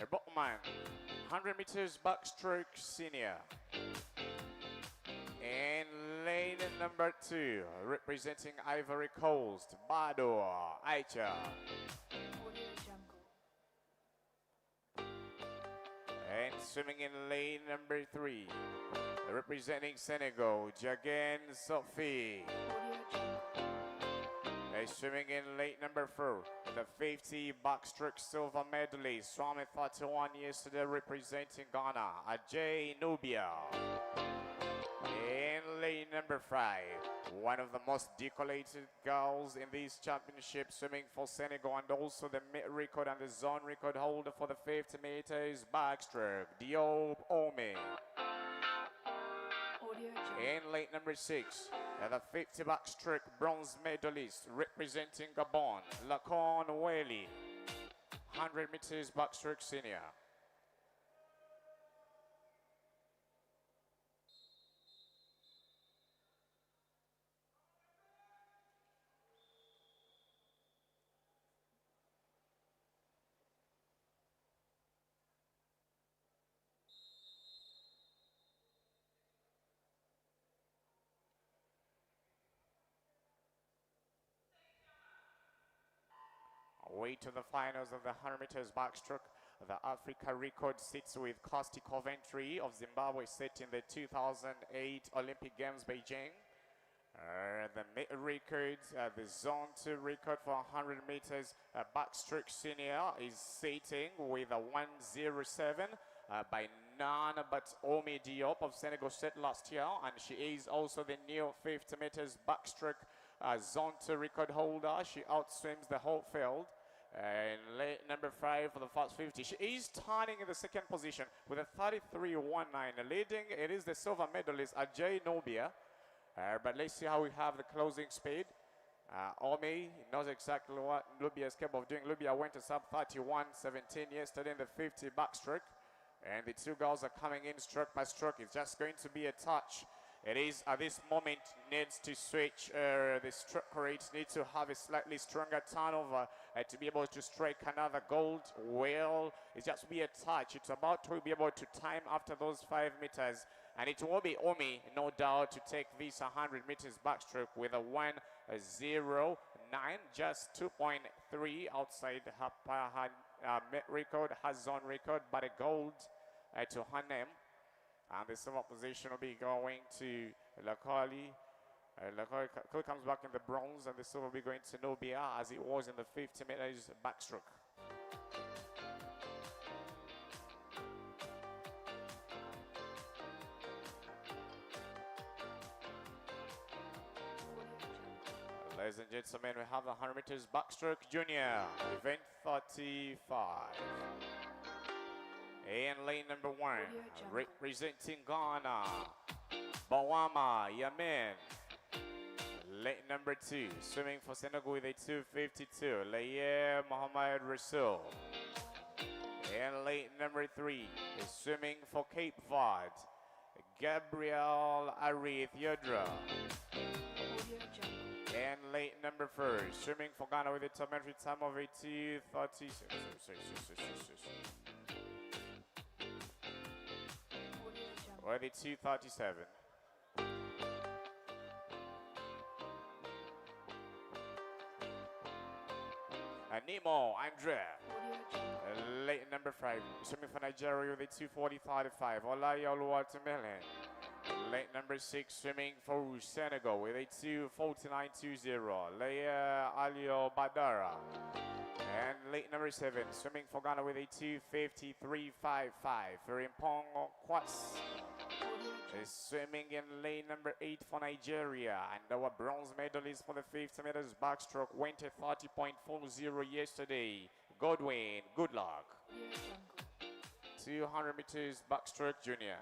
Botman, 100 meters backstroke senior. In lane number 2, representing Ivory Coast, Bado Aicha. Audio Jungle. And swimming in lane number 3, representing Senegal, Jagan Sophie. Audio Jungle. Swimming in lane number 4, the 50 backstroke silver medley, swam at 31 yesterday, representing Ghana, Ajay Nubia. In lane number 5, one of the most decorated girls in this championship, swimming for Senegal, and also the mid record and the zone record holder for the 50 meters backstroke, Diop Omi. Audio Jungle. In lane number 6, the 50 backstroke bronze medalist, representing Gabon, Lacon Whaley, 100 meters backstroke senior. Way to the finals of the 100 meters backstroke. The Africa record sits with Costi Coventry of Zimbabwe, set in the 2008 Olympic Games Beijing. The mid record, the zone 2 record for 100 meters backstroke senior is sitting with a 1:07 by none but Omi Diop of Senegal, set last year, and she is also the new 50 meters backstroke zone 2 record holder. She outswims the whole field. And lane number 5 for the first 50. She is turning in the second position with a 33.19. Leading, it is the silver medalist Ajay Nubia. But let's see how we have the closing speed. Omi knows exactly what Nubia is capable of doing. Nubia went to sub 31.17 yesterday in the 50 backstroke. And the two girls are coming in stroke by stroke. It's just going to be a touch. It is at this moment needs to switch. The stroke rates need to have a slightly stronger turnover to be able to strike another gold. Well, it's just be a touch. It's about to be able to time after those 5 meters, and it will be Omi, no doubt, to take this 100 meters backstroke with a 1:09, just 2.3 outside her record, her zone record, but a gold to her name. And the silver position will be going to Lakali. Lakali comes back in the bronze, and the silver will be going to Nubia, as it was in the 50 meters backstroke. Ladies and gentlemen, we have the 100 meters backstroke junior, event 35. In lane number 1, representing Ghana, Bawama Yamin. Lane number 2, swimming for Senegal with a 2:52, Laye Mohamed Rasul. In lane number 3, is swimming for Cape Verde, Gabriel Arith Yodra. And lane number 4, swimming for Ghana with a telemetry time of a 2:36. Or the 2:37. Nemo Andrea. Lane number 5, swimming for Nigeria with a 2:40.35. Olaya Oluwatumele. Lane number 6, swimming for Senegal with a 2:49.20. Leia Alio Badara. And lane number 7, swimming for Ghana with a 2:53.55. Frimpong Kwas is swimming in lane number 8 for Nigeria. And our bronze medalist for the 50 meters backstroke went at 30.40 yesterday. Godwin, good luck. 200 meters backstroke junior.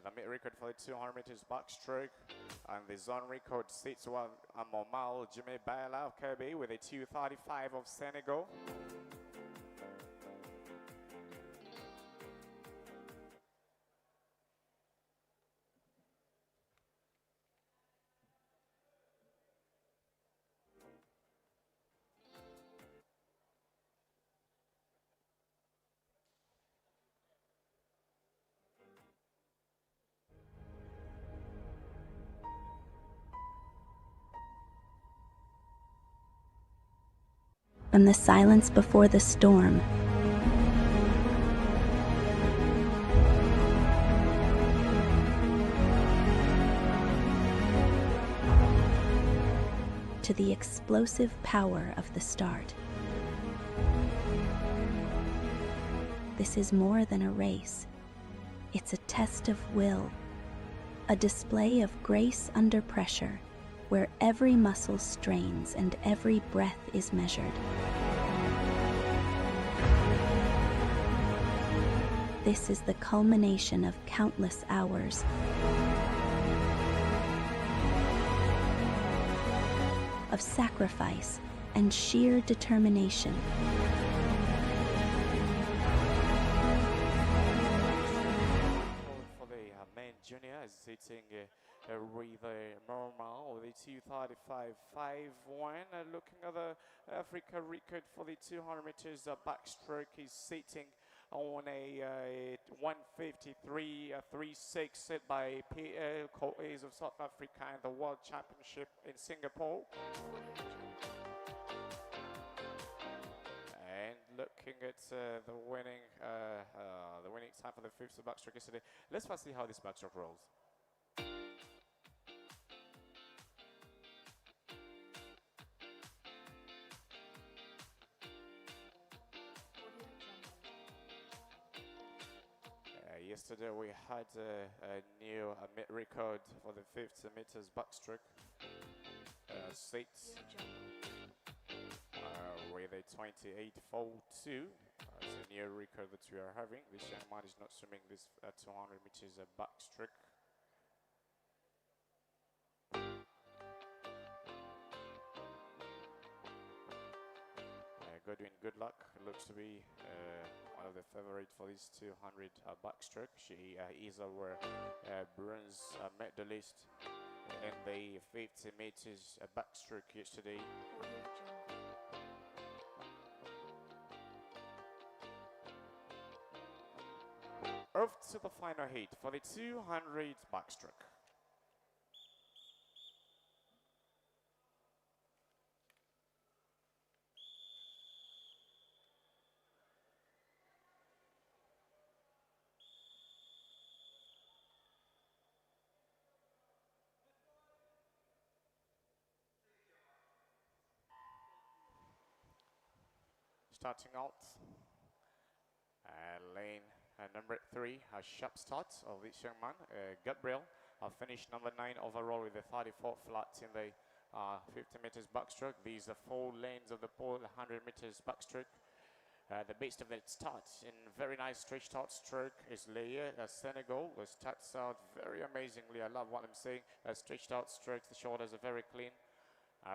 The mid record for the 200 meters backstroke And the zone record sits one Amomal Jimmy Baila of Kirby with a 2:35 of Senegal. From the silence before the storm, to the explosive power of the start. This is more than a race. It's a test of will, a display of grace under pressure, where every muscle strains and every breath is measured. This is the culmination of countless hours of sacrifice and sheer determination. For the men junior is sitting with normal with a 2:35.51. Looking at the Africa record for the 200 meters backstroke is sitting on a 1:53.36 set by PL Coates of South Africa in the World Championship in Singapore. And looking at the winning time for the fifth backstroke yesterday. Let's first see how this backstroke rolls. Yesterday we had a new mid record for the 50 meters backstroke. Six with a 28.42. It's a new record that we are having. This young man is not swimming this 200 meters backstroke. Godwin, good luck. Looks to be one of the favorites for this 200 backstroke. She is our bronze medalist in the 50 meters backstroke yesterday. Off to the final heat for the 200 backstroke. Starting out, lane number 3, a sharp start of this young man, Gabriel. Finished number 9 overall with a 34 flat in the 50 meters backstroke. These are 4 lanes of the pole, 100 meters backstroke. The best of it starts in very nice stretched out stroke is Leia, Senegal. Starts out very amazingly. I love what I'm saying. Stretched out strokes, the shoulders are very clean.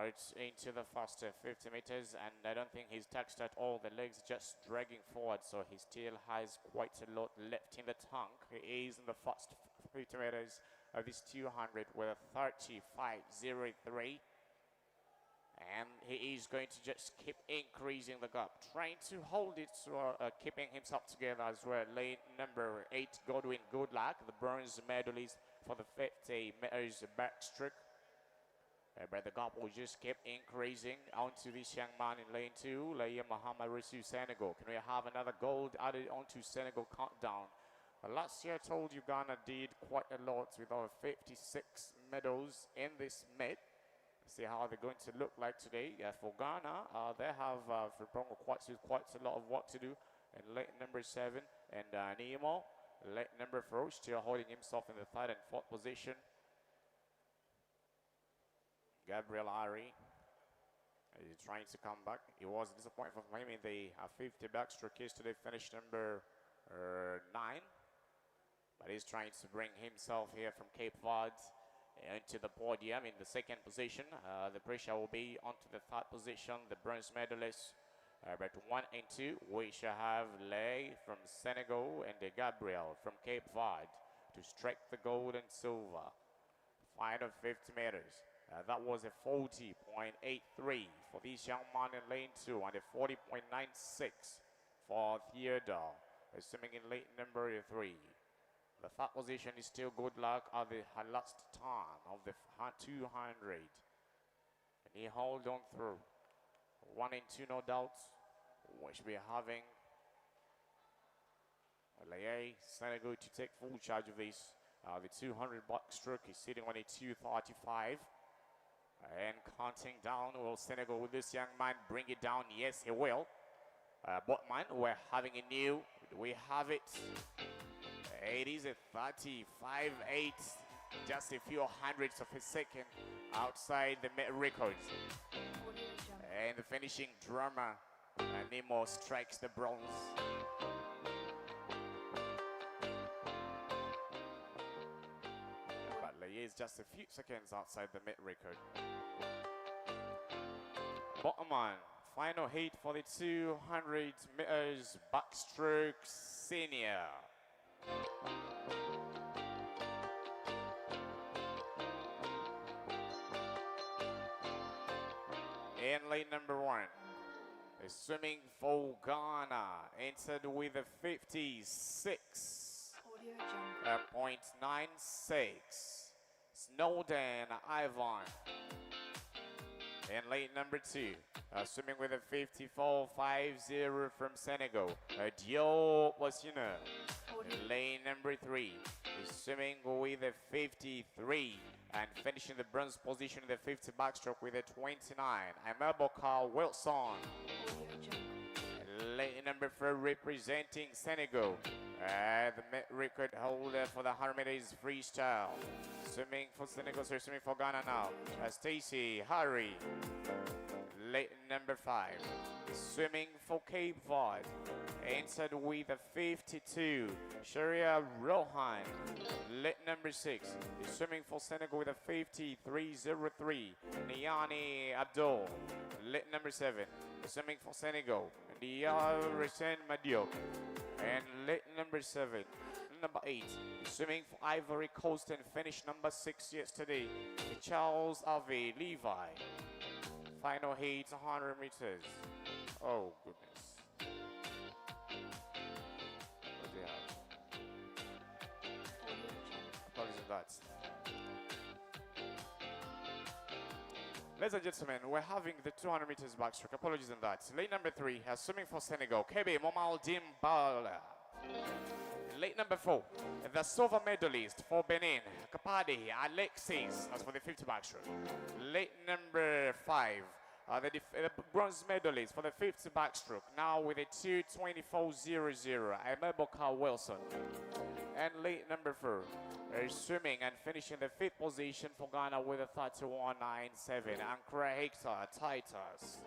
It's into the faster 50 meters, and I don't think he's touched at all. The legs just dragging forward, so he still has quite a lot left in the tank. He is in the first 50 meters of this 200 with a 35.03. And he is going to just keep increasing the gap, trying to hold it, keeping himself together as well. Lane number 8, Godwin, good luck, the bronze medalist for the 50 meters backstroke. But the gap will just keep increasing onto this young man in lane 2, Laia Muhammad Rasu, Senegal. Can we have another gold added onto Senegal countdown? Last year I told you Ghana did quite a lot with our 56 medals in this mid. See how they're going to look like today. For Ghana, they have quite a lot of work to do. And lane number 7 and Nemo, lane number 4, still holding himself in the 3rd and 4th position. Gabriel Ari is trying to come back. It was a disappointment for him in the 50 backstroke yesterday, finished number 9. But he's trying to bring himself here from Cape Verde into the podium in the second position. The pressure will be onto the third position, the bronze medalists. But 1 and 2, we shall have Lay from Senegal and Gabriel from Cape Verde to strike the gold and silver. Final 50 meters. That was a 40.83 for this young man in lane 2 and a 40.96 for Theodore, assuming in lane number 3. The third position is still good luck at the last turn of the 200. And he hold on through. 1 and 2, no doubt. We should be having Laye Senegal to take full charge of this. The 200 backstroke is sitting on a 235. And counting down, will Senegal with this young man bring it down? Yes, he will. But man, we're having a new, we have it. It is a 35.8, just a few hundredths of a second outside the records. And the finishing drummer, Nemo strikes the bronze. But Laye is just a few seconds outside the mid record. Bottom man, final heat for the 200 meters backstroke senior. In lane number 1, swimming for Ghana, entered with a 56.96. Snowden Ivan. In lane number 2, swimming with a 54.50 from Senegal, Diop Wasina. In lane number 3, is swimming with a 53 and finishing the bronze position in the 50 backstroke with a 29. Amabokar Wilson. Lane number 4, representing Senegal, the record holder for the 100 meters freestyle. Swimming for Senegal, so swimming for Ghana now. Stacy Harry. Lane number 5, swimming for Cape Verde, entered with a 52. Sharia Rohan. Lane number 6 is swimming for Senegal with a 53.03. Niani Abdul. Lane number 7 is swimming for Senegal. Resen Madiok. And lane number 7. Number 8 is swimming for Ivory Coast and finished number 6 yesterday. Charles Ave Levi. Final heat 100 meters. Oh goodness. What do you have? Apologies on that. Ladies and gentlemen, we're having the 200 meters backstroke. Apologies on that. Lane number 3 has swimming for Senegal. Kebe Momal Dimbala. Lane number 4, the silver medalist for Benin, Kapadi Alexis, as for the 50 backstroke. Lane number 5, the bronze medalist for the 50 backstroke, now with a 2:24.00, Amabokar Wilson. And lane number 4, swimming and finishing the 5th position for Ghana with a 31.97, Accra Hector Titus.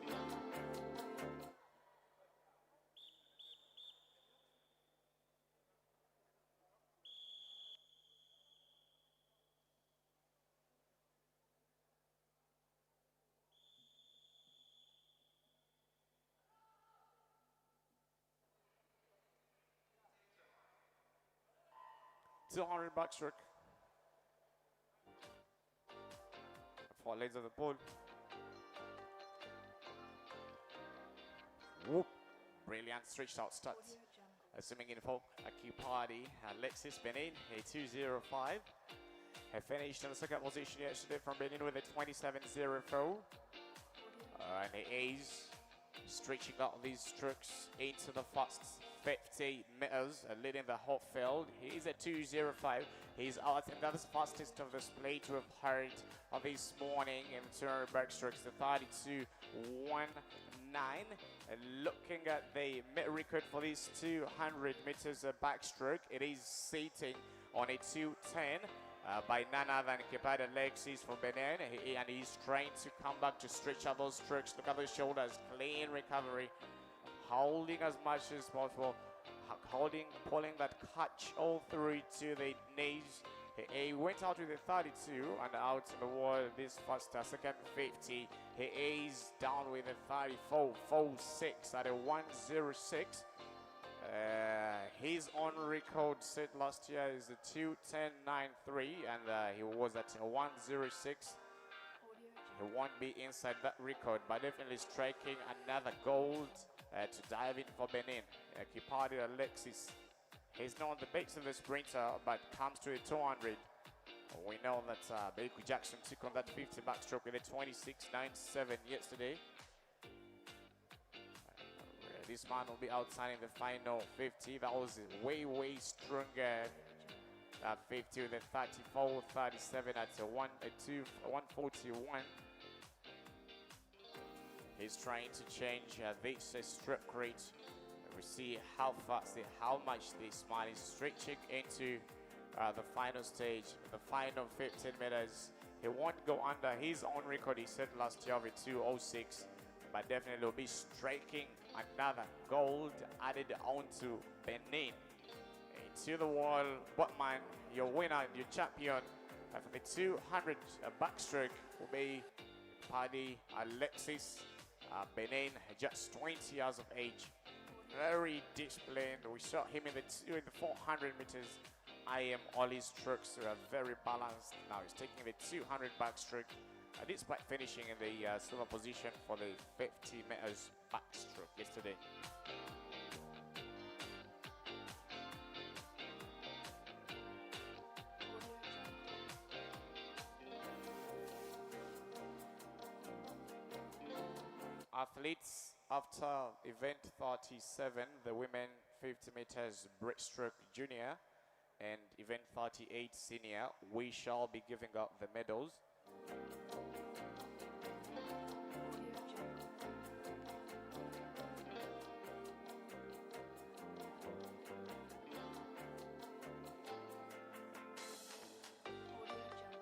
$200 backstroke for legs of the pool. Whoop. Brilliant stretched out start. Swimming in for Akipadi Alexis Benin, a 2:05. He finished in the second position yesterday from Benin with a 27.04. And he is stretching out these strokes into the first 50 meters, leading the whole field. He is at 2:05. He's out, and that is fastest of the split we've heard of this morning in turn backstrokes, the 32.19. Looking at the record for these 200 meters backstroke, it is sitting on a 2:10 by none other than Kepad Alexis from Benin, and he's trying to come back to stretch out those strokes. Look at those shoulders, clean recovery, holding as much as possible, pulling that catch all through to the knees, He went out with a 32 and out in the wall this first second 50. He is down with a 34.46 at a 106. His on record set last year is a 2:10.93, and he was at a 106. He won't be inside that record, but definitely striking another gold to dive in for Benin. Kipadi Alexis, he's not on the base of the sprinter, but comes to a 200. We know that Baker Jackson took on that 50 backstroke with a 26.97 yesterday. This man will be outside in the final 50. That was way stronger. That 50 with a 34.37 at a 141. He's trying to change this stroke rate. We see how fast, how much this man is stretching into the final stage, the final 15 meters. He won't go under his own record he set last year of a 2:06, but definitely will be striking another gold added onto Benin. Into the wall, Botman, your winner, your champion for the 200 backstroke will be Paddy Alexis. Benin, just 20 years of age. Very disciplined. We saw him in the 400 meters. I am all his strokes are very balanced. Now he's taking the 200 backstroke, despite finishing in the silver position for the 50 meters backstroke yesterday. Athletes after event 37, the women 50 meters breaststroke junior and event 38 senior, we shall be giving out the medals.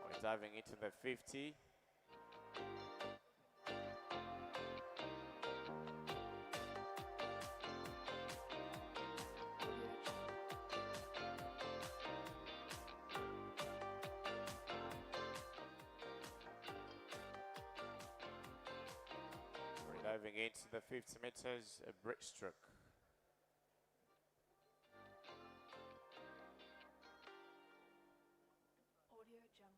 We're diving into the 50. Diving into the 50 meters breaststroke. Audio Jungle.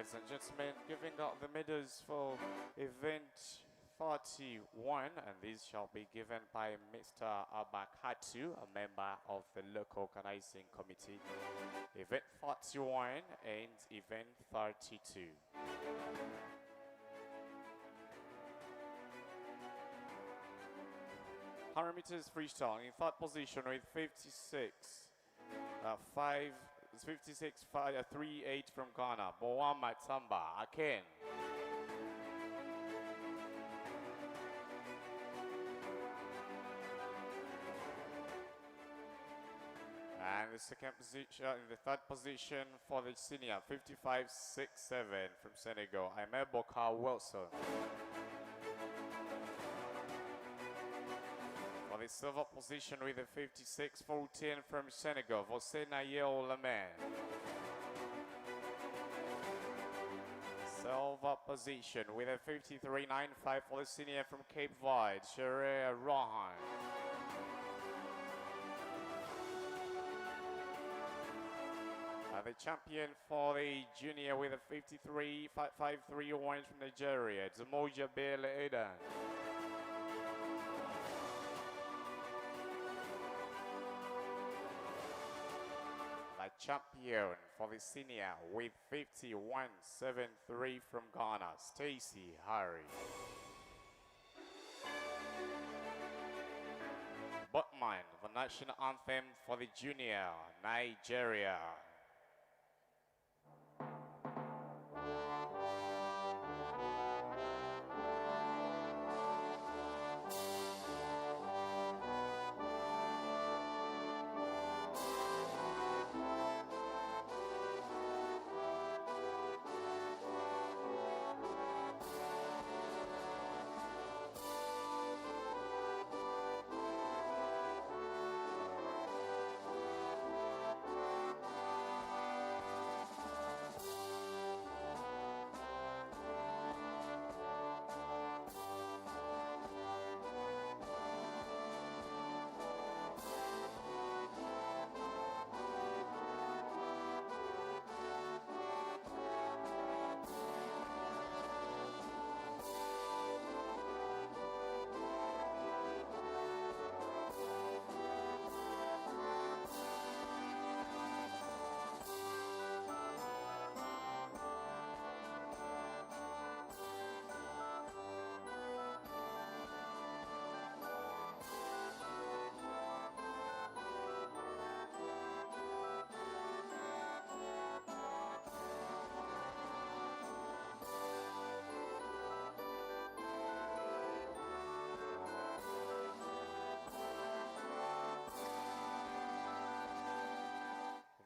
Ladies and gentlemen, giving out the medals for event 31, and these shall be given by Mr. Abakatu, a member of the local organizing committee. Event 31 and event 32. 100 meters freestyle in third position with 56.38 from Ghana, Boa Matamba Aken. And the second position, in the third position for the senior, 55.67 from Senegal, Aimé Bokar Wilson. For the silver position with a 56.14 from Senegal, Vosena Yeo Laman. Silver position with a 53.95 for the senior from Cape Verde, Shere Rohan. The champion for the junior with a 53.531 from Nigeria, Zamoja Bele Edan. The champion for the senior with 51.73 from Ghana, Stacy Harry. Botman, the national anthem for the junior, Nigeria.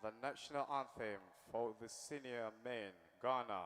The national anthem for the senior men, Ghana.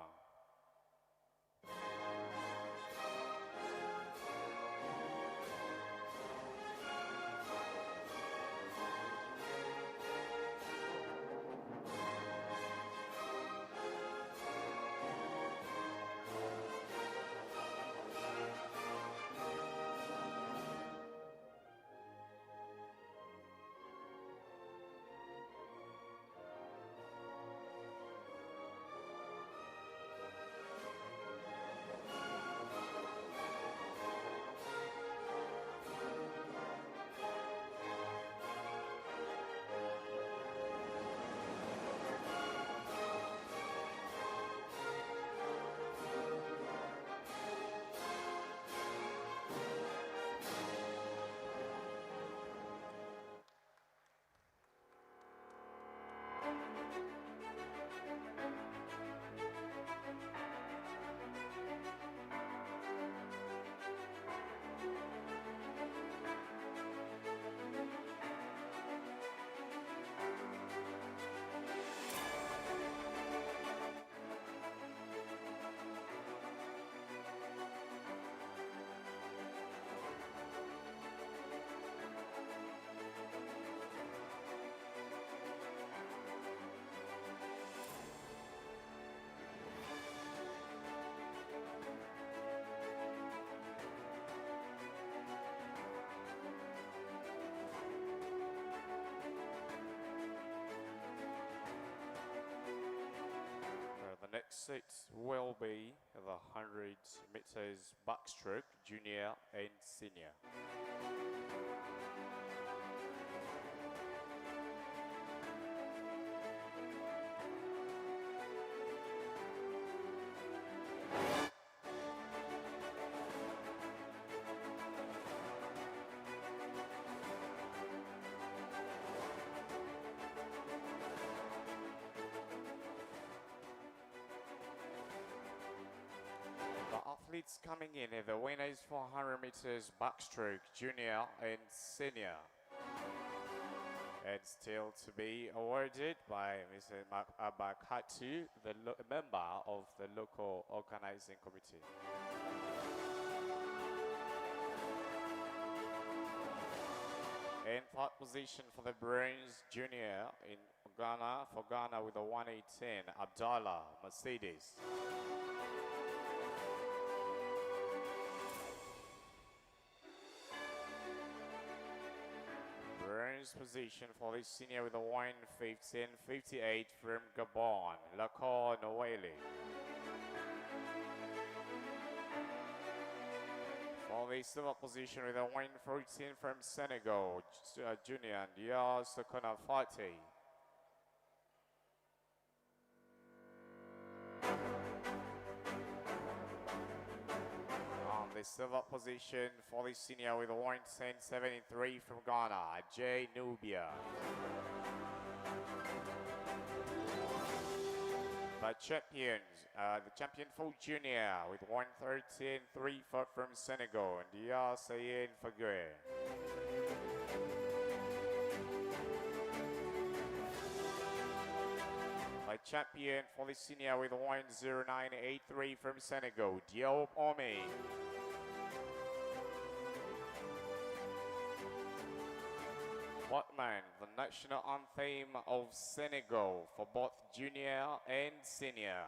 next set will be the 100 meters backstroke, junior and senior. Athletes coming in are the winners for 100 meters backstroke, junior and senior. And still to be awarded by Mr. Abakatu, the member of the local organizing committee. In third position for the bronze junior in Ghana, for Ghana with a 1:18, Abdallah Mercedes. Bronze position for the senior with a 1:15.58 from Gabon, Lako Noeli. For the silver position with a 1:14 from Senegal, junior Dia Sokona Fati. The silver position for the senior with a 1:10.73 from Ghana, J. Nubia. The champion for junior with 1:13.34 from Senegal, Dia Sayen Fague. The champion for the senior with 1:09.83 from Senegal, Diop Omi. Botman, the national anthem of Senegal for both junior and senior.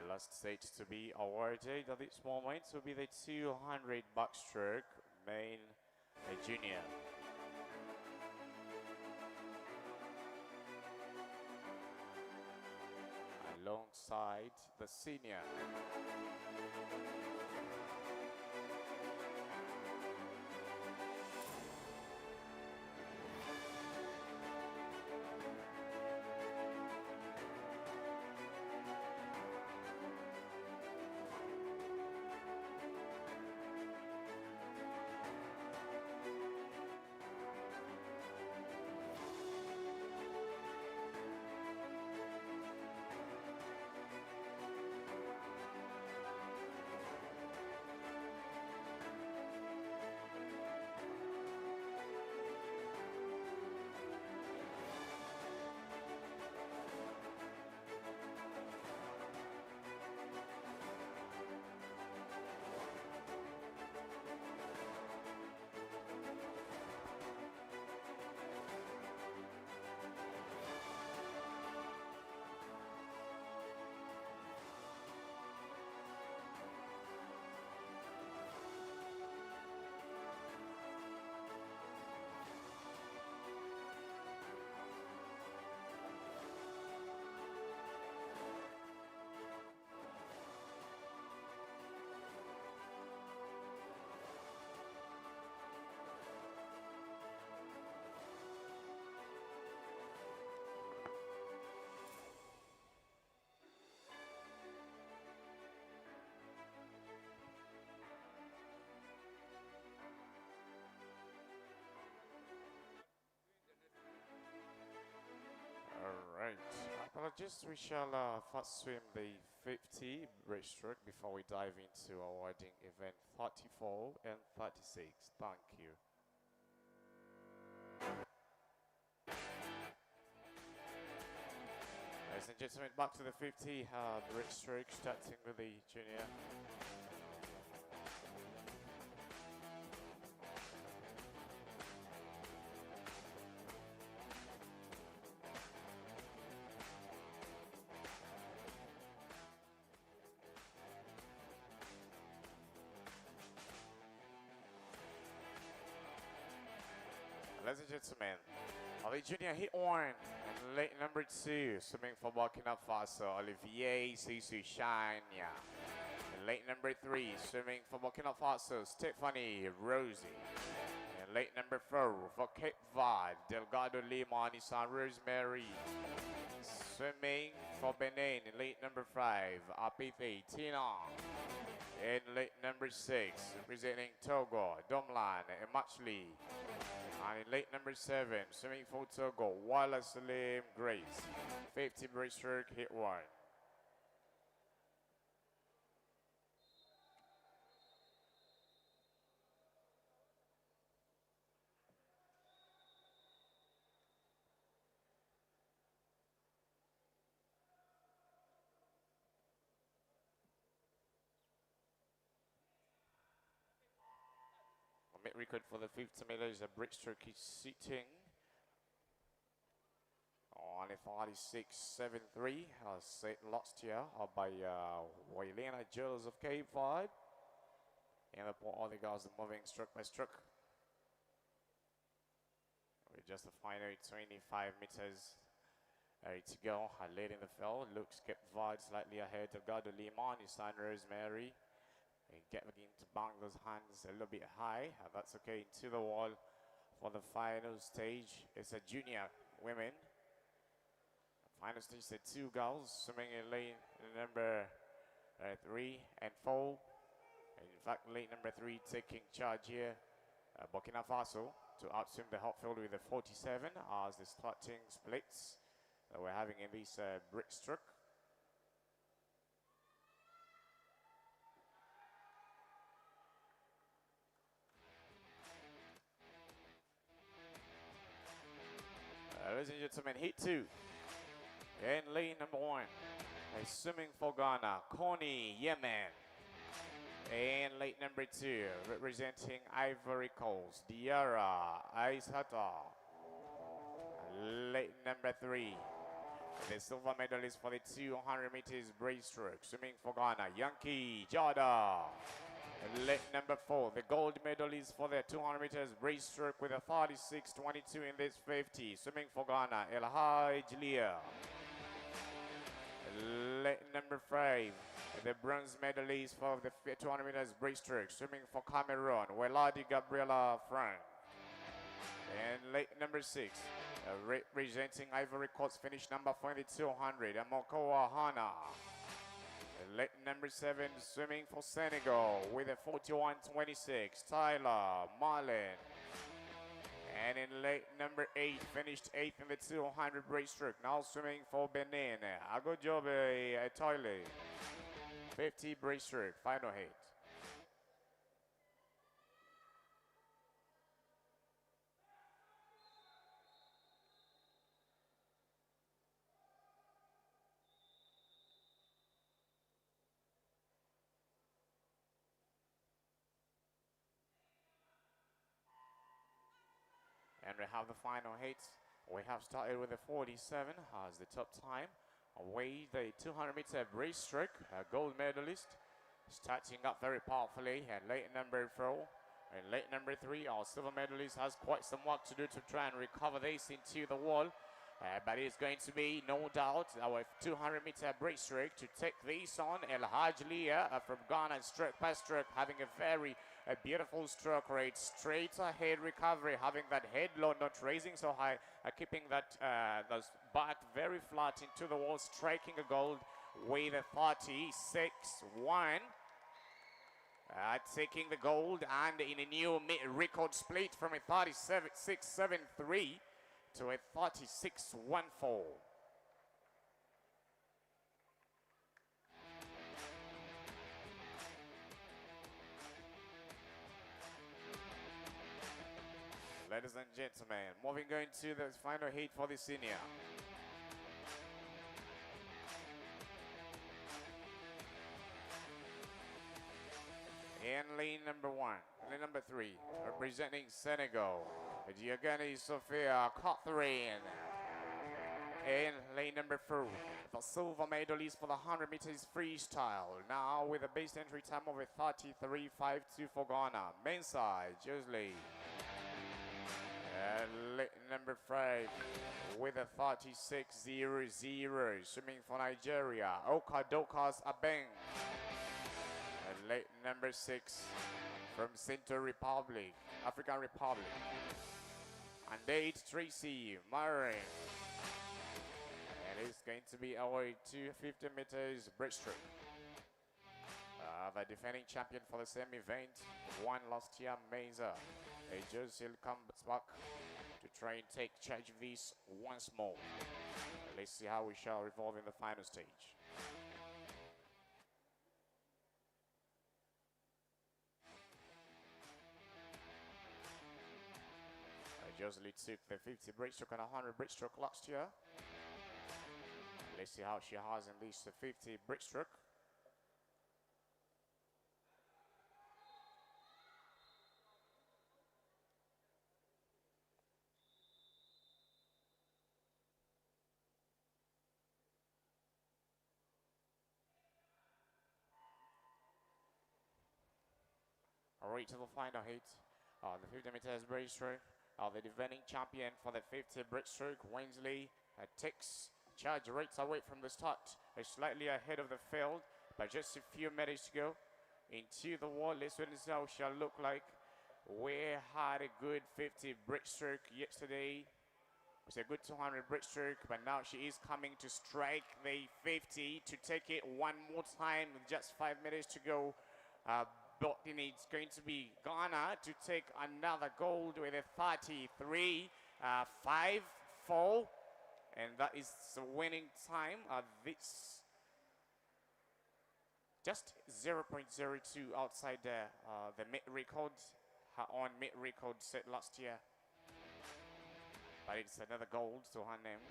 Last set to be awarded at this moment will be the 200 backstroke main junior. Alongside the senior. we shall first swim the 50 breaststroke before we dive into our wedding event 34 and 36. Thank you. Ladies and gentlemen, back to the 50 breaststroke, starting with the junior. Ladies and gentlemen, the junior hit one, and late number 2, swimming for Burkina Faso, Olivier Sisu Shania. And late number 3, swimming for Burkina Faso, Stephanie Rosie. And late number 4, for Cape Verde, Delgado Lima Nissan Rosemary. Swimming for Benin, in late number 5, Apithe Tina. In late number 6, representing Togo, Domlan and Machli. And in late number 7, swimming for Togo, Wala Salim Grace. 50 breaststroke, hit 1. Record for the 50 meters, a breaststroke is sitting on a 46.73, set last year by Waylena Jules of Cape Verde. And the poor other guys are moving stroke by stroke. With just a final 25 meters to go, late in the field, looks Cape Verde slightly ahead of Delgado Lima, Nissan Rosemary. And begin to bang those hands a little bit high. That's okay. Into the wall for the final stage. It's a junior women. Final stage, the 2 girls swimming in lane number 3 and 4. And in fact, lane number 3 taking charge here. Burkina Faso to outswim the hot field with the 47 as the starting splits that we're having in this breaststroke. Ladies and gentlemen, heat 2. In lane number 1, swimming for Ghana, Connie Yemen. In lane number 2, representing Ivory Coast, Diarra Aisata. Lane number 3, the silver medalist for the 200 meters breaststroke, swimming for Ghana, Yankee Jada. Lane number 4, the gold medalist for the 200 meters breaststroke with a 36.22 in this 50, swimming for Ghana, El Haj Leah. Lane number 5, the bronze medalist for the 200 meters breaststroke, swimming for Cameroon, Weladi Gabriela Frank. And lane number 6, representing Ivory Coast, finish number 4 in the 200, Amokoa Hana. Lane number 7, swimming for Senegal with a 41.26, Tyler Marlin. And in lane number 8, finished 8th in the 200 breaststroke, now swimming for Benin, Agojobe Toile. 50 breaststroke, final hit. And we have the final hits. We have started with the 47 as the top time. Away the 200 meter breaststroke, a gold medalist, starting up very powerfully. And late number 4 and late number 3, our silver medalist has quite some work to do to try and recover this into the wall. But it's going to be, no doubt, our 200 meter breaststroke to take this on. El Haj Leah from Ghana, stroke by stroke, having a beautiful stroke rate, straight ahead recovery, having that head low, not raising so high, keeping that those back very flat into the wall, striking a gold with a 36.1. Taking the gold and in a new record split from a 36.73 to a 36.14. Ladies and gentlemen, moving going to the final heat for the senior. In lane number 1, lane number 3, representing Senegal, Diogani Sophia Catherine. In lane number 4, the silver medalist for the 100 meters freestyle, now with a base entry time of a 33.52 for Ghana. Main side, Josley. Lane number 5, with a 36.00, swimming for Nigeria, Okadokas Abeng. Late number 6 from Central Republic, African Republic. And 8, Tracy Murray. And it's going to be our 250 meters breaststroke. The defending champion for the same event, won last year, Meza. Josil comes back to try and take charge of this once more. Let's see how we shall evolve in the final stage. Josley took the 50 breaststroke and 100 breaststroke last year. Let's see how she has in this 50 breaststroke. All right, to the final heat. The 50 meters breaststroke. The defending champion for the 50 breaststroke, Wensley, takes charge right away from the start. Slightly ahead of the field, but just a few minutes to go into the wall. Let's see how it shall look like. We had a good 50 breaststroke yesterday. It was a good 200 breaststroke, but now she is coming to strike the 50 to take it one more time with just 5 minutes to go. But it's going to be Ghana to take another gold with a 33.54, and that is the winning time. This just 0.02 outside the mid record, her own mid record set last year. But it's another gold to her name.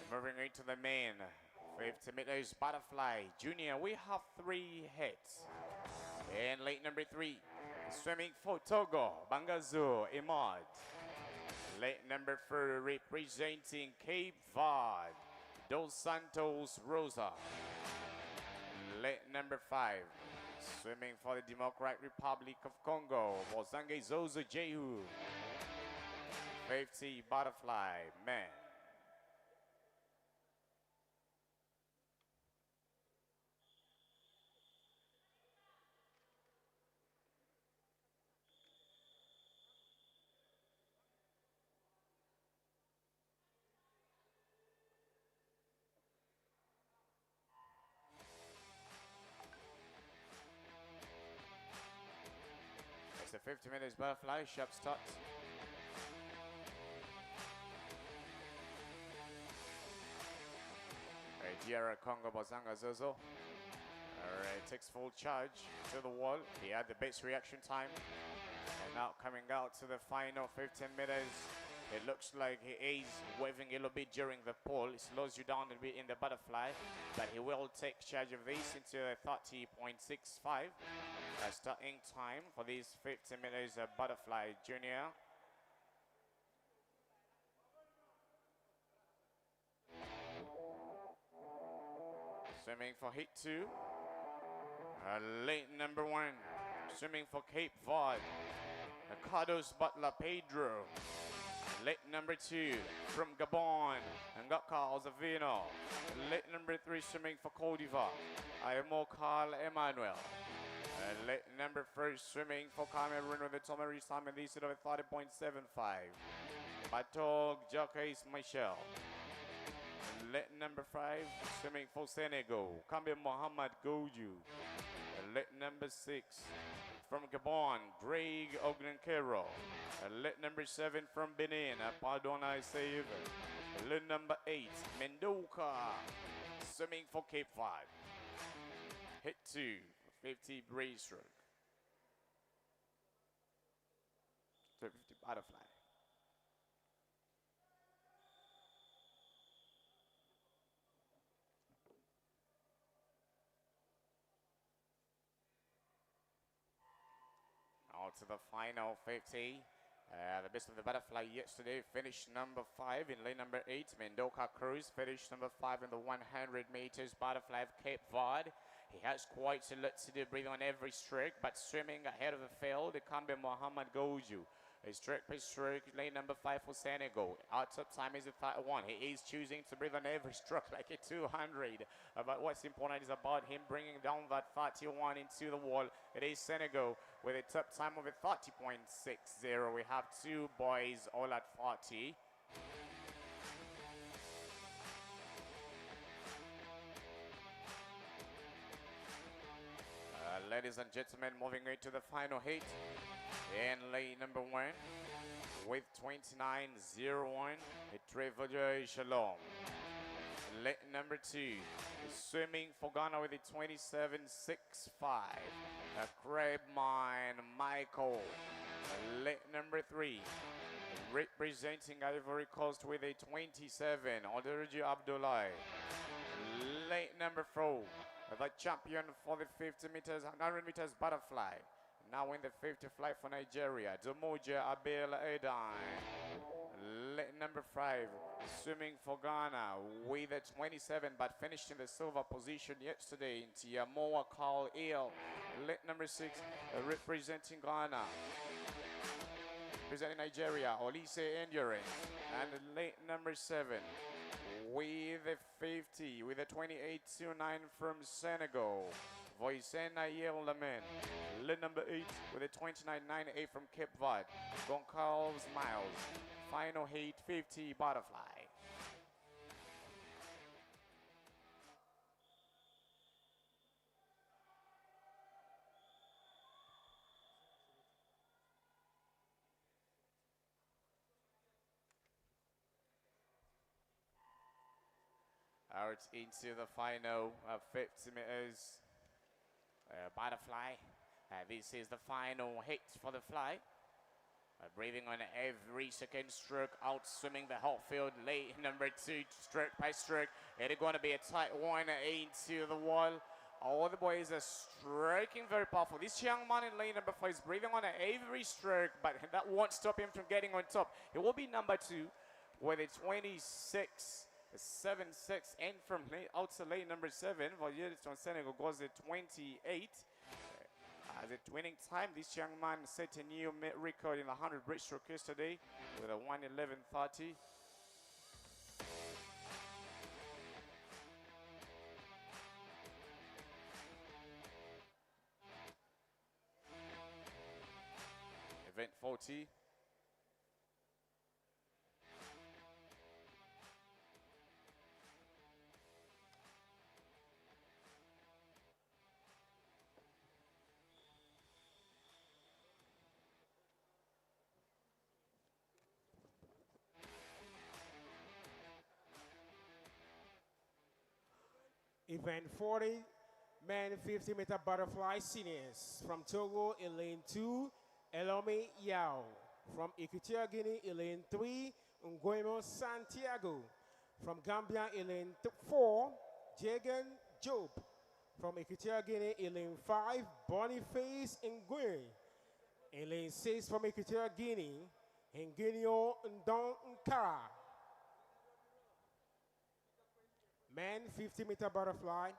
Moving into the main 50 meters butterfly junior, we have 3 hits. And lane number 3, swimming for Togo, Bangazo Imad. Lane number 4, representing Cape Verde, Dos Santos Rosa. Lane number 5, swimming for the Democratic Republic of Congo, Mozange Zozo Jehu. 50 butterfly man. It's a 50 minutes butterfly, sharp start. Nigeria, Congo, Bozanga Zozo. Alright, takes full charge to the wall. He had the base reaction time. And now coming out to the final 15 meters. It looks like he is waving a little bit during the pole. It slows you down a bit in the butterfly, but he will take charge of this into a 30.65. Starting time for these 50 meters butterfly junior. Swimming for heat 2. Lane number 1, swimming for Cape Verde, Carlos Butler Pedro. Lane number 2, from Gabon, Ngaka Ozavino. Lane number 3, swimming for Cote d'Ivoire, Ayamo Carl Emmanuel. Lane number 4, swimming for Cameroon with the Tomari time in this of 30.75. Batog Jacques Michel. Lane number 5, swimming for Senegal, Kambi Mohamed Goju. Lane number 6, from Gabon, Greg Ognenkero. Lane number 7, from Benin, Pardona Save. Lane number 8, Mendoka, swimming for Cape Verde. Hit 2, 50 breaststroke. butterfly. On to the final 50. The best of the butterfly yesterday finished number 5 in lane number 8. Mendoka Cruz finished number 5 in the 100 meters butterfly of Cape Verde. He has quite a lot to do, breathing on every stroke, but swimming ahead of the field, it can be Mohamed Goju. A stroke by stroke, lane number 5 for Senegal. Our top time is the 31. He is choosing to breathe on every stroke like a 200. But what's important is about him bringing down that 31 into the wall. It is Senegal with a top time of a 30.60. We have two boys all at 40. Ladies and gentlemen, moving into the final heat in lane number 1 with 29.01, Trevoje Shalom. Lane number 2, swimming for Ghana with a 27.65, Crab Mine Michael. Lane number 3, representing Ivory Coast with a 27, Oderuji Abdullah. Lane number 4, the champion for the 50 meters and 100 meters butterfly. Now in the 50 fly for Nigeria, Domoja Abel Edan. Number 5, swimming for Ghana with a 27, but finished in the silver position yesterday in Tiamoa Carl Il. Number 6, representing Ghana. Representing Nigeria, Olise Endurance. And late number 7, with a 50, with a 28.29 from Senegal, Voisena Yeldaman. Lane number 8 with a 29.98 from Cape Verde, Goncalves Miles. Final heat 50 butterfly. Out into the final 50 meters butterfly. This is the final hit for the fly. Breathing on every second stroke, out swimming the whole field. Lane number 2, stroke by stroke. It is going to be a tight one into the wall. All the boys are stroking very powerful. This young man in lane number 4 is breathing on every stroke, but that won't stop him from getting on top. It will be number 2 with a 26.76, and from out to lane number 7, Voyage from Senegal goes at 28. As a winning time, this young man set a new record in the 100 breaststroke yesterday with a 1:11.30. Event 40. Event 40, men 50-meter butterfly seniors. From Togo in lane 2, Elome Yao. From Equatorial Guinea in lane 3, Nguemo Santiago. From Gambia in lane 4, Jagan Job. From Equatorial Guinea in lane 5, Boniface Ngwe. In lane 6 from Equatorial Guinea, Ngenio Ndon Nkara. Men 50-meter butterfly.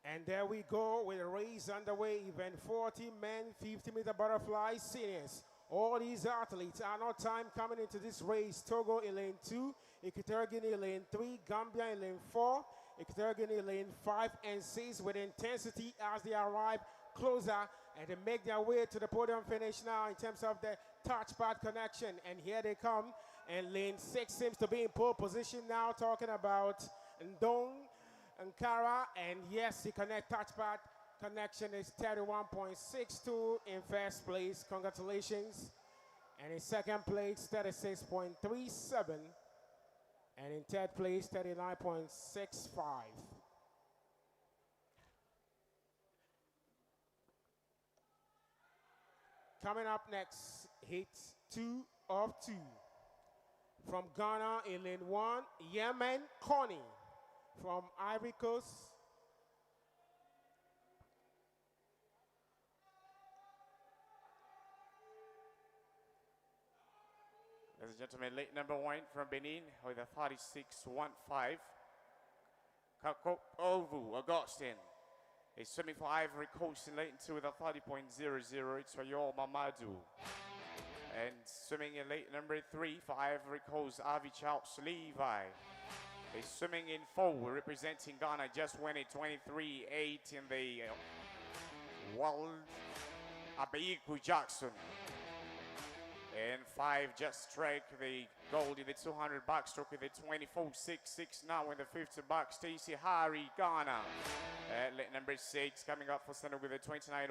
And there we go with a race underway. Event 40, men 50-meter butterfly seniors. All these athletes are not time coming into this race. Togo in lane 2, Equatorial Guinea in lane 3, Gambia in lane 4, Equatorial Guinea in lane 5 and 6 with intensity as they arrive closer and they make their way to the podium finish now in terms of the touchpad connection. And here they come. And lane 6 seems to be in pole position now, talking about Ndong Nkara. And yes, he connect touchpad connection is 31.62 in first place. Congratulations. And in second place, 36.37. And in third place, 39.65. Coming up next, hit 2 of 2. From Ghana in lane 1, Yemen Connie. From Ivory Coast, Ladies and gentlemen, late number 1 from Benin with a 36.15. Kako Ovu Augustine is swimming for Ivory Coast in lane 2 with a 30.00. It's Rayor Mamadou. And swimming in late number 3 for Ivory Coast, Avi Charles Levi. Is swimming in 4, representing Ghana, just winning 23.8 in the World Abiyiku Jackson. And 5 just strike the gold in the 200 backstroke with the 24.66 now in the 50 back. Stacey Harry, Ghana. Late number 6 coming up for center with a 29.13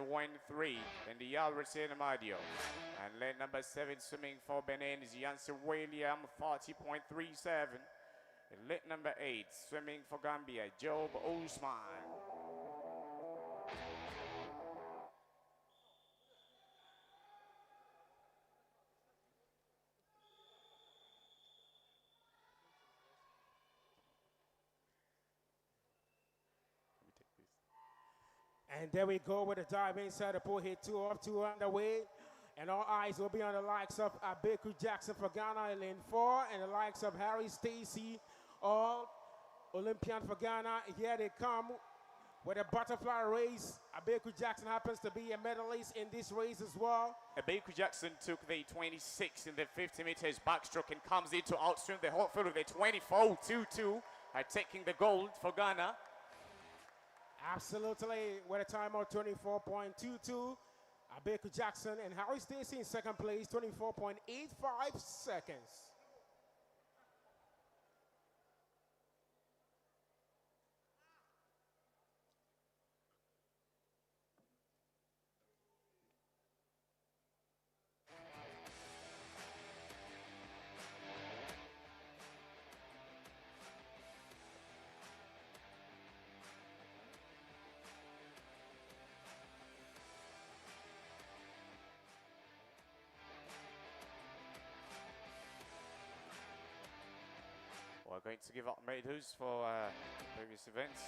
in the Albertine Amadio. And late number 7 swimming for Benin is Yancy William, 40.37. And late number 8 swimming for Gambia, Job Osman. and there we go with a dive inside the pool. Hit 2 off, 2 underway. And all eyes will be on the likes of Abeku Jackson for Ghana in lane 4, and the likes of Harry Stacy, all Olympian for Ghana. Here they come with a butterfly race. Abeku Jackson happens to be a medalist in this race as well. Abeku Jackson took the 26 in the 50 meters backstroke and comes in to outswim the whole field with a 24.22, taking the gold for Ghana. Absolutely, with a time of 24.22. Abeku Jackson and Harry Stacy in second place, 24.85 seconds. We're going to give up medals for previous events.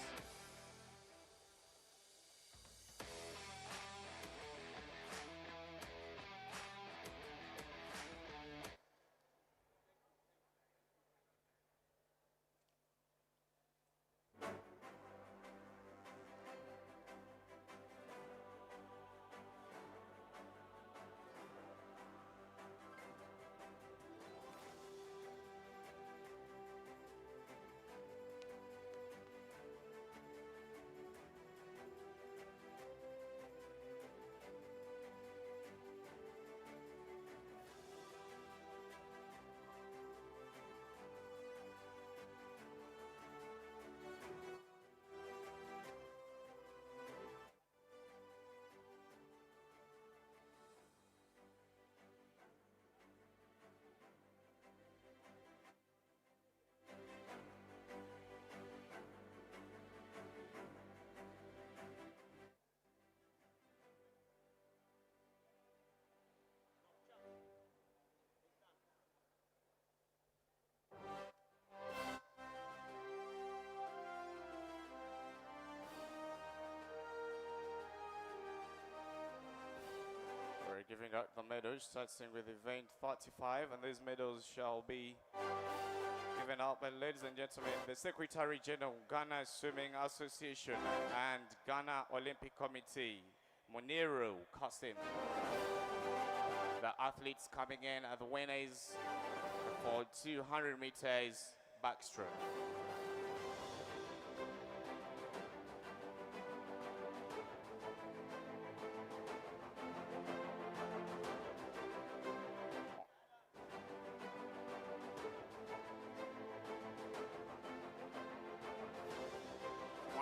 Giving out the medals, starting with event 45, and these medals shall be given out by, ladies and gentlemen, the Secretary General, Ghana Swimming Association and Ghana Olympic Committee, Monero Kasim. The athletes coming in are the winners for 200 meters backstroke.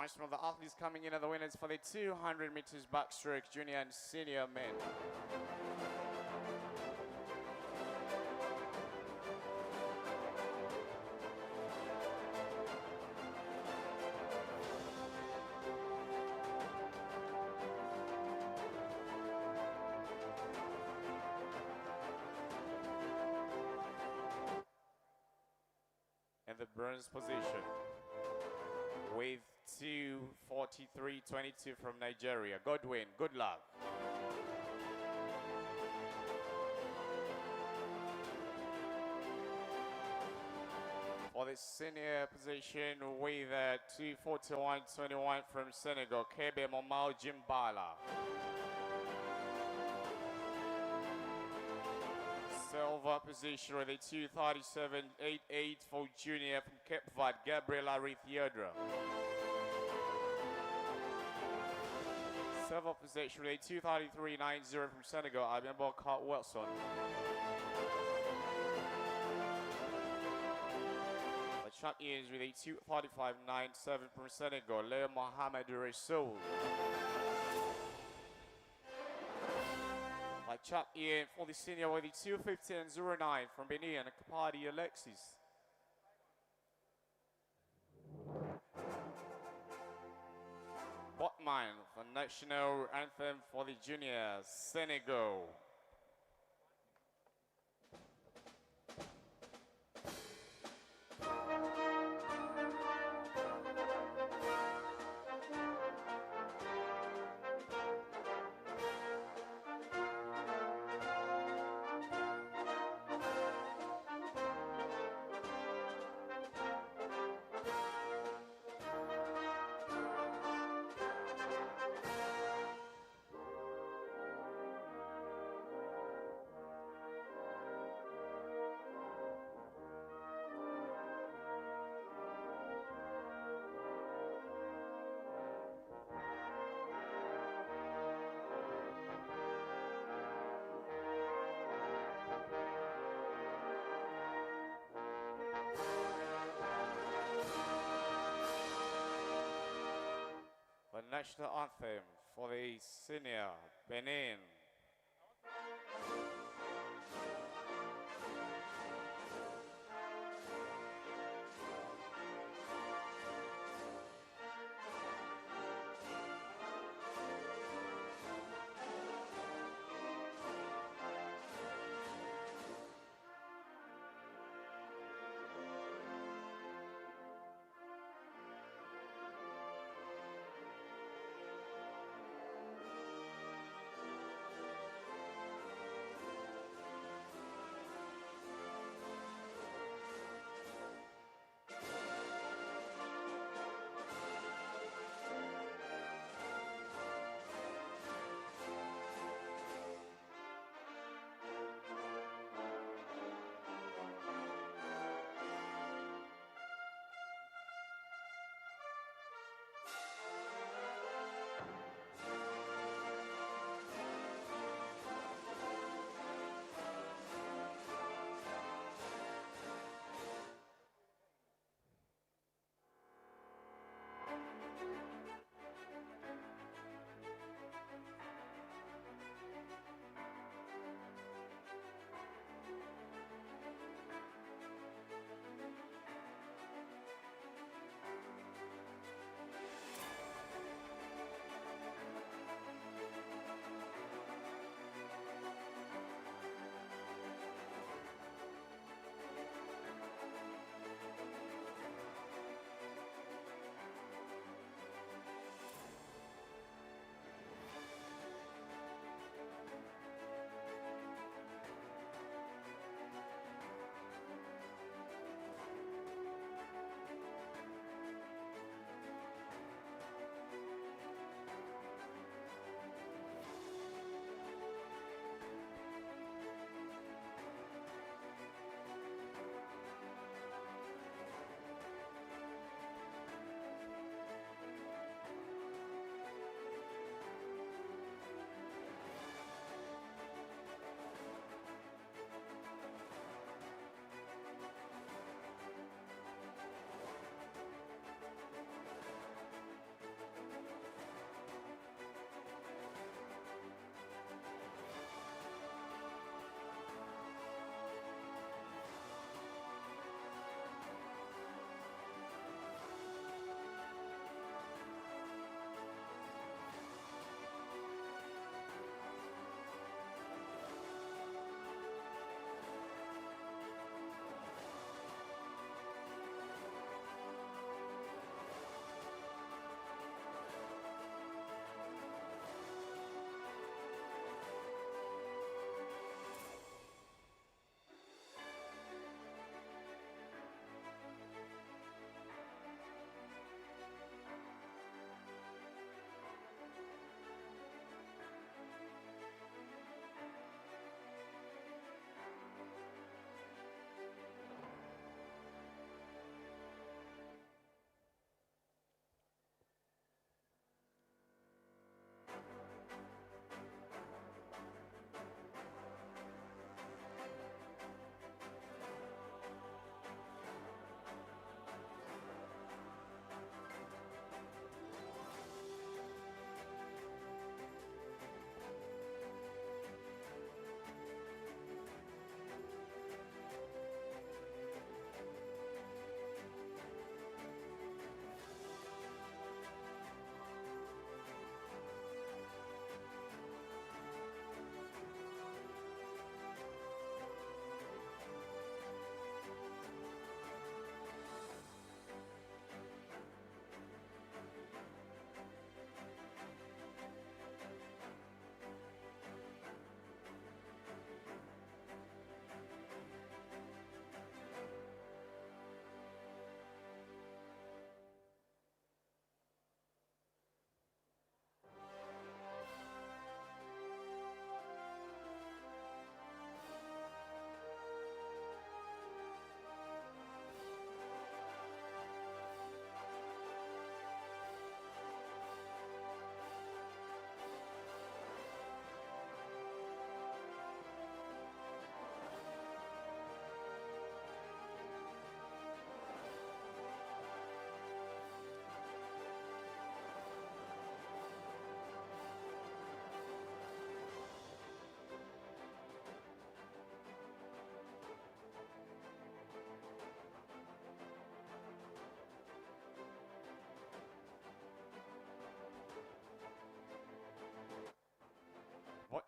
Nice from the athletes coming in at the winners for the 200 meters backstroke junior and senior men. In the bronze position with 2:43.22 from Nigeria. Godwin, good luck. For the senior position with 2:41.21 from Senegal, Kebe Momau Jimbala. Silver position with a 2:37.88 for junior from Cape Verde, Gabriela Theodora. Silver position with a 2:33.90 from Senegal, Abimbo Cart Wilson. The champions with a 2:35.97 from Senegal, Leo Mohamed Rasoul. My champion for the senior with the 2:15.09 from Benin, Kapadi Alexis. Botman, the national anthem for the juniors, Senegal. The national anthem for the senior, Benin.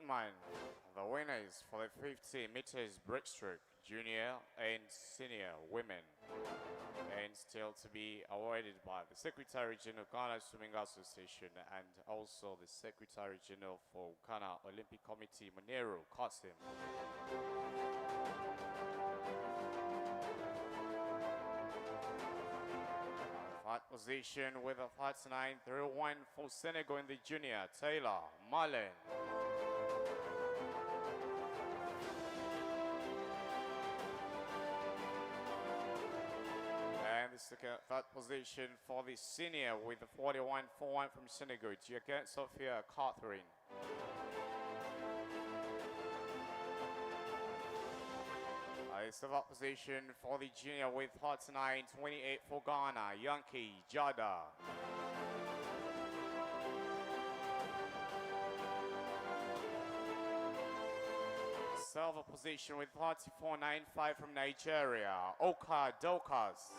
Boatman, the winners for the 50 meters breaststroke, junior and senior women, and still to be awarded by the Secretary General of Ghana Swimming Association and also the Secretary General for Ghana Olympic Committee, Monero Kasim. Third position with a 39.31 for Senegal in the junior, Taylor Marlin. And the third position for the senior with the 41.41 from Senegal, Gia Sophia Catherine. Seventh position for the junior with 39.28 for Ghana, Yankee Jada. Silver position with 34.95 from Nigeria, Oka Dokas.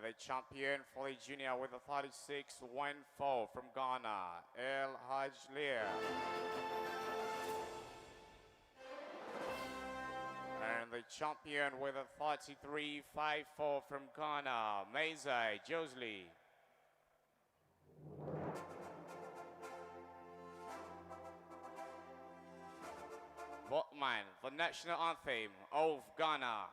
The champion for the junior with a 36.14 from Ghana, El Haj Lear. And the champion with a 33.54 from Ghana, Mezai Josli. Boatman, the national anthem of Ghana.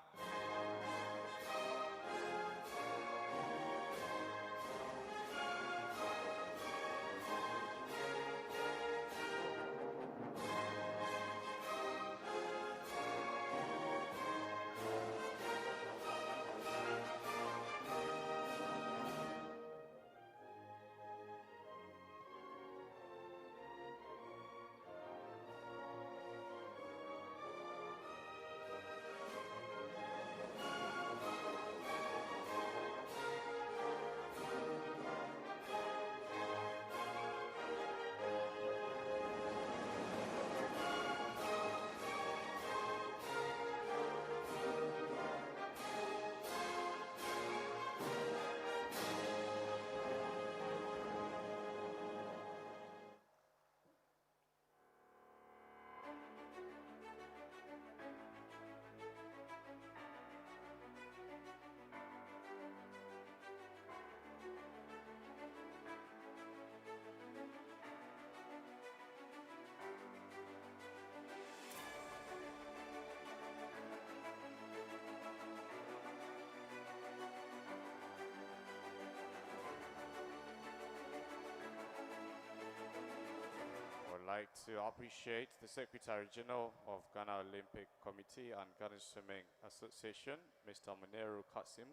Like to appreciate the Secretary General of Ghana Olympic Committee and Ghana Swimming Association, Mr. Monero Kasim,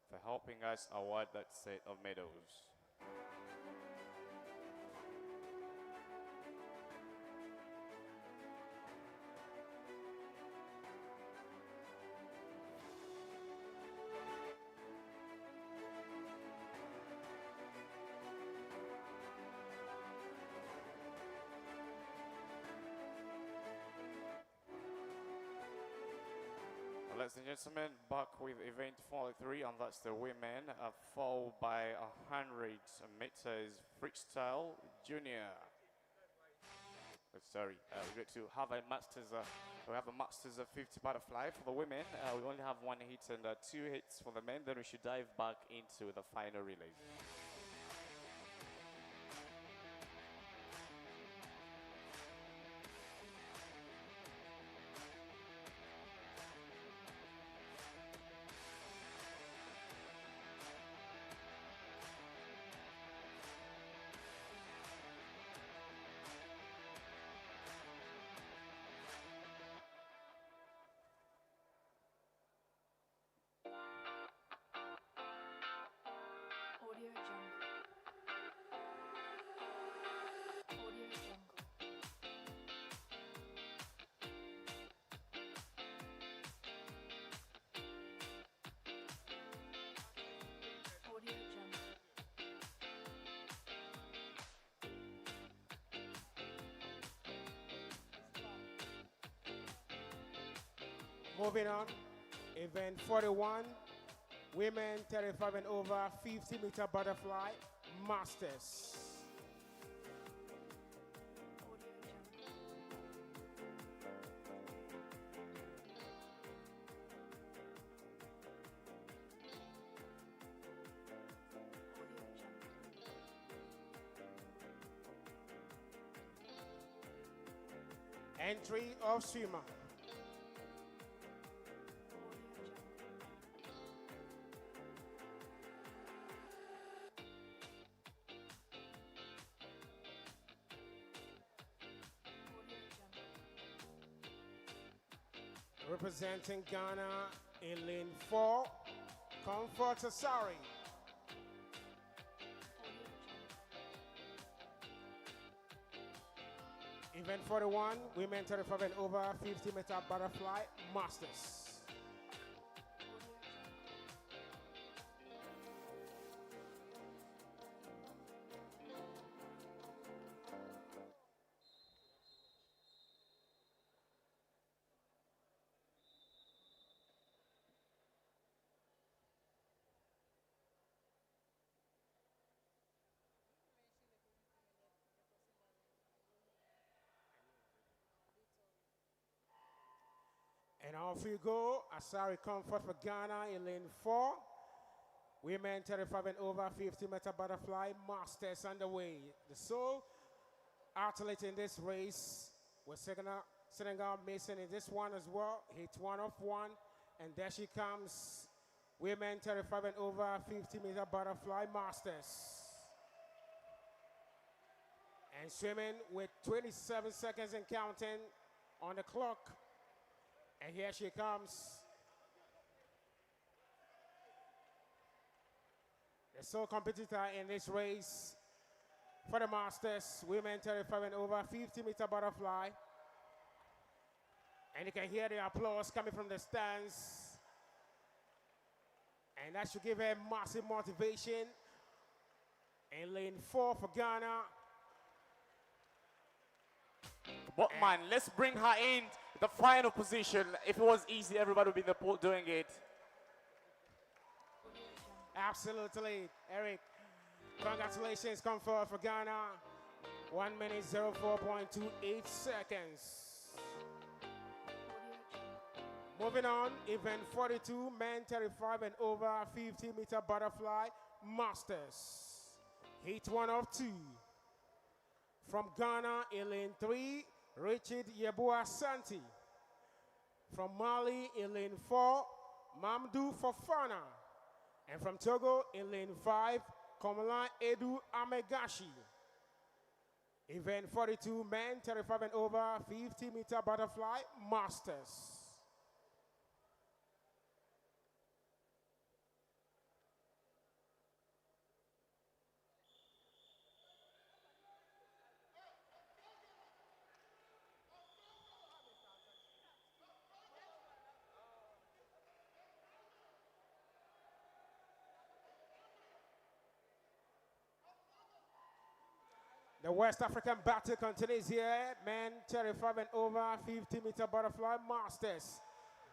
for helping us award that set of medals. Ladies and gentlemen, back with event 43, and that's the women, followed by 100 meters freestyle junior. Sorry, we're going to have a masters. We have a masters of 50 butterfly for the women. We only have one hit and 2 hits for the men. Then we should dive back into the final relay. Audio Jungle. Audio Jungle. Audio Jungle. Moving on, event 41, women 35 and over 50-meter butterfly masters. Entry of swimmer. Representing Ghana in lane 4, Comfort Asari. Event 41, women 35 and over, 50-meter butterfly masters. And off we go. Asari Comfort for Ghana in lane 4. Women 35 and over, 50-meter butterfly masters underway. The sole athlete in this race was Senegal Mason in this one as well. Hit 1 off 1. And there she comes. Women 35 and over, 50-meter butterfly masters. And swimming with 27 seconds and counting on the clock. And here she comes. The sole competitor in this race for the Masters, women 35 and over, 50-meter butterfly. And you can hear the applause coming from the stands. And that should give her massive motivation. In lane 4 for Ghana. But man, let's bring her in the final position. If it was easy, everybody would be in the pool doing it. Absolutely, Eric. Congratulations, Comfort for Ghana. 1 minute 04.28 seconds. Moving on, event 42, men 35 and over, 50-meter butterfly masters. Heat 1 of 2. From Ghana in lane 3, Richard Yeboah Santi. From Mali in lane 4, Mamdou Fofana. And from Togo in lane 5, Komala Edu Amegashi. Event 42, men 35 and over, 50-meter butterfly masters. The West African battle continues here. Men 35 and over, 50-meter butterfly masters.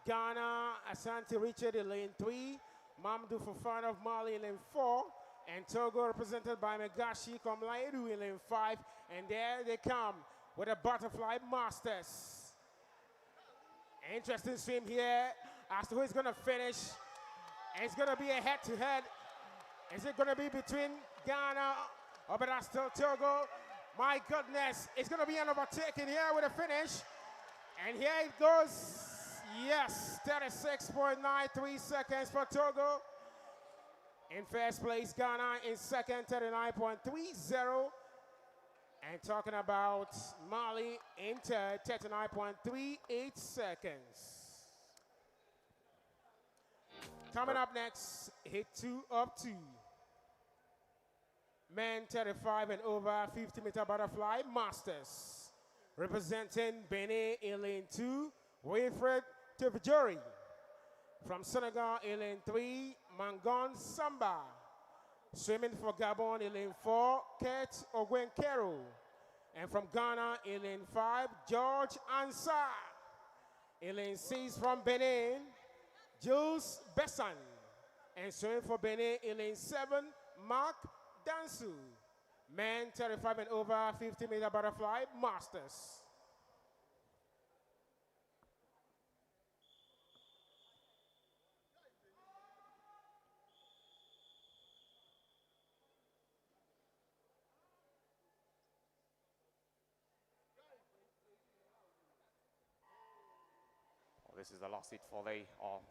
Ghana, Asante Richard in lane 3. Mamdou Fofana of Mali in lane 4. And Togo represented by Megashi Komlaedu in lane 5. And there they come with the butterfly masters. Interesting swim here as to who is going to finish. It's going to be a head-to-head. Is it going to be between Ghana or but that's still Togo? My goodness, it's going to be an overtaking here with a finish. And here it goes. Yes, 36.93 seconds for Togo. In first place, Ghana in second, 39.30. And talking about Mali in third, 39.38 seconds. Coming up next, hit 2 of 2. Men 35 and over, 50-meter butterfly masters. Representing Benin in lane 2, Wilfred Tevjori. From Senegal in lane 3, Mangon Samba. Swimming for Gabon in lane 4, Kate Ogwenkero. And from Ghana in lane 5, George Ansah. In lane 6 from Benin, Jules Bessan. And swimming for Benin in lane 7, Mark Dansu. Men 35 and over, 50-meter butterfly masters. This is the last hit for the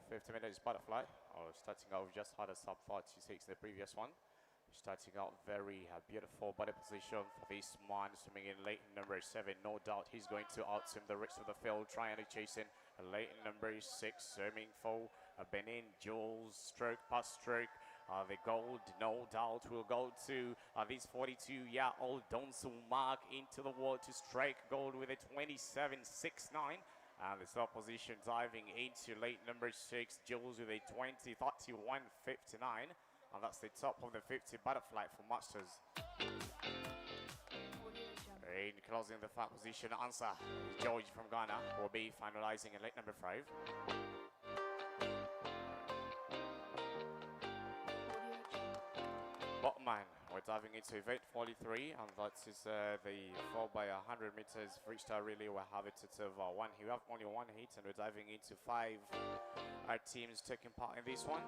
50 minutes butterfly. Starting out just had a sub 46 the previous one. Starting out very beautiful body position for this man, swimming in late number 7. No doubt he's going to outswim the rest of the field, trying to chase in late number 6, swimming for Benin Jules stroke past stroke. The gold, no doubt, will go to this 42-year-old Donsu Mark into the wall to strike gold with a 27.69. And this opposition diving into late number 6, Jules with a 20.31.59. And that's the top of the 50 butterfly for Masters. In closing the flat position, answer George from Ghana will be finalizing in late number 5. Bottom man, we're diving into event 43, and that is the 4x100 meters freestyle relay. We'll have it at one. We have only one heat, and we're diving into 5 teams taking part in this one.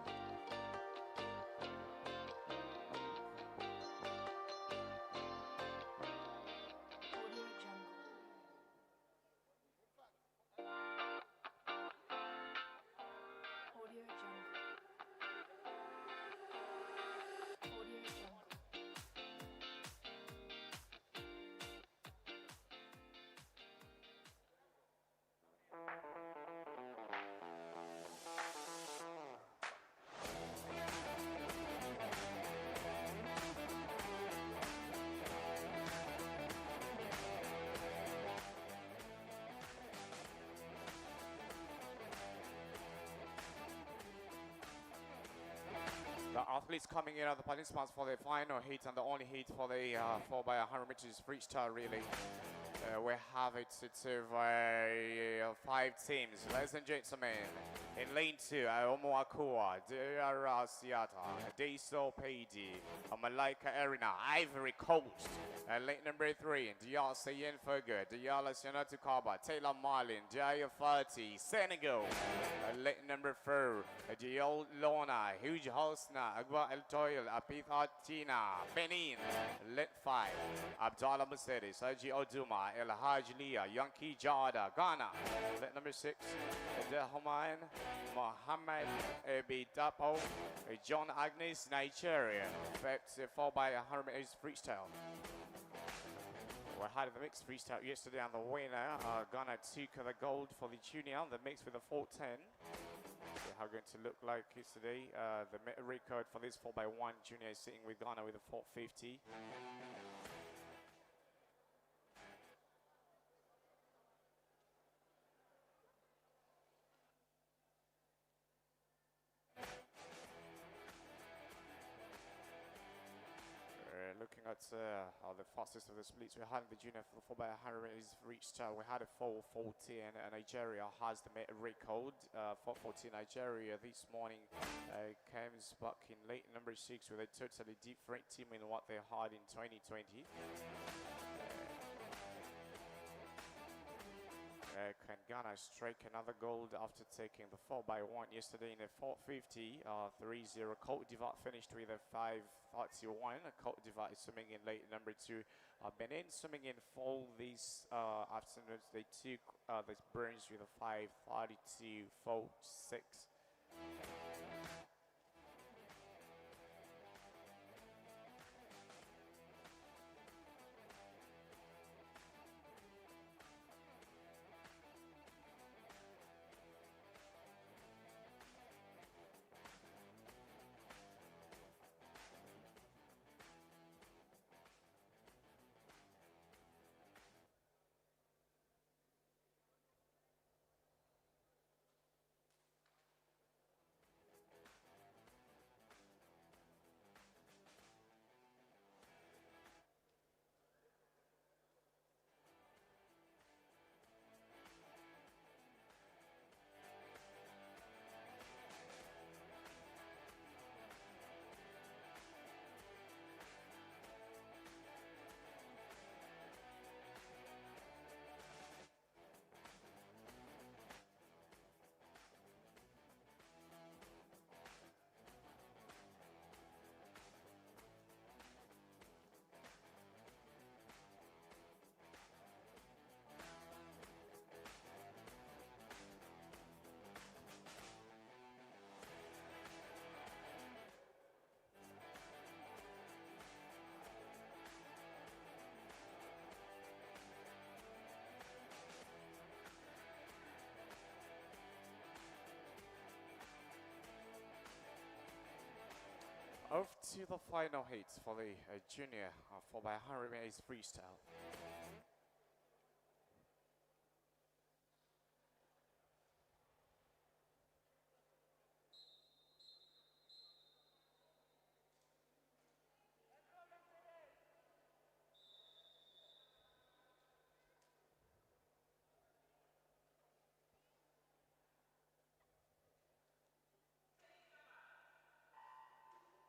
The athletes coming in are the participants for the final heat and the only heat for the 4x100 meters freestyle relay. We have it to 5 teams. Ladies and gentlemen, in lane 2, Omoakua, Diara Siata, Deiso Pedi, Malaika Erina, Ivory Coast. Lane number 3, Dial Sayen Ferger, Diala Sianatu Kaba, Taylor Marlin, Jaya Fati, Senegal. Lane number 4, Diol Lona, Huge Hosna, Agua El Toil, Apitha Tina, Benin. Lane 5, Abdallah Mercedes, Haji Oduma, El Haj Lia, Yankee Jada, Ghana. Lane number 6, Dehoman, Mohammed Ebidapo, John Agnes, Nigeria. 4x100 meters freestyle. We had the mixed freestyle yesterday, and the winner, Ghana, took the gold for the junior, the mix with the 410. So how going to look like yesterday? The record for this 4x1 junior is sitting with Ghana with a 450. Looking at the fastest of the splits, we had the junior for the 4x100 is reached. We had a 440, and Nigeria has the record. 440 Nigeria this morning comes back in late number 6 with a totally different team in what they had in 2020. Can Ghana strike another gold after taking the 4x1 yesterday in a 450, 3-0. Cote d'Ivoire finished with a 531. Cote d'Ivoire is swimming in late number 2. Benin swimming in full this afternoon. They took the bronze with a 532.46. Off to the final heat for the junior 4x100 meters freestyle.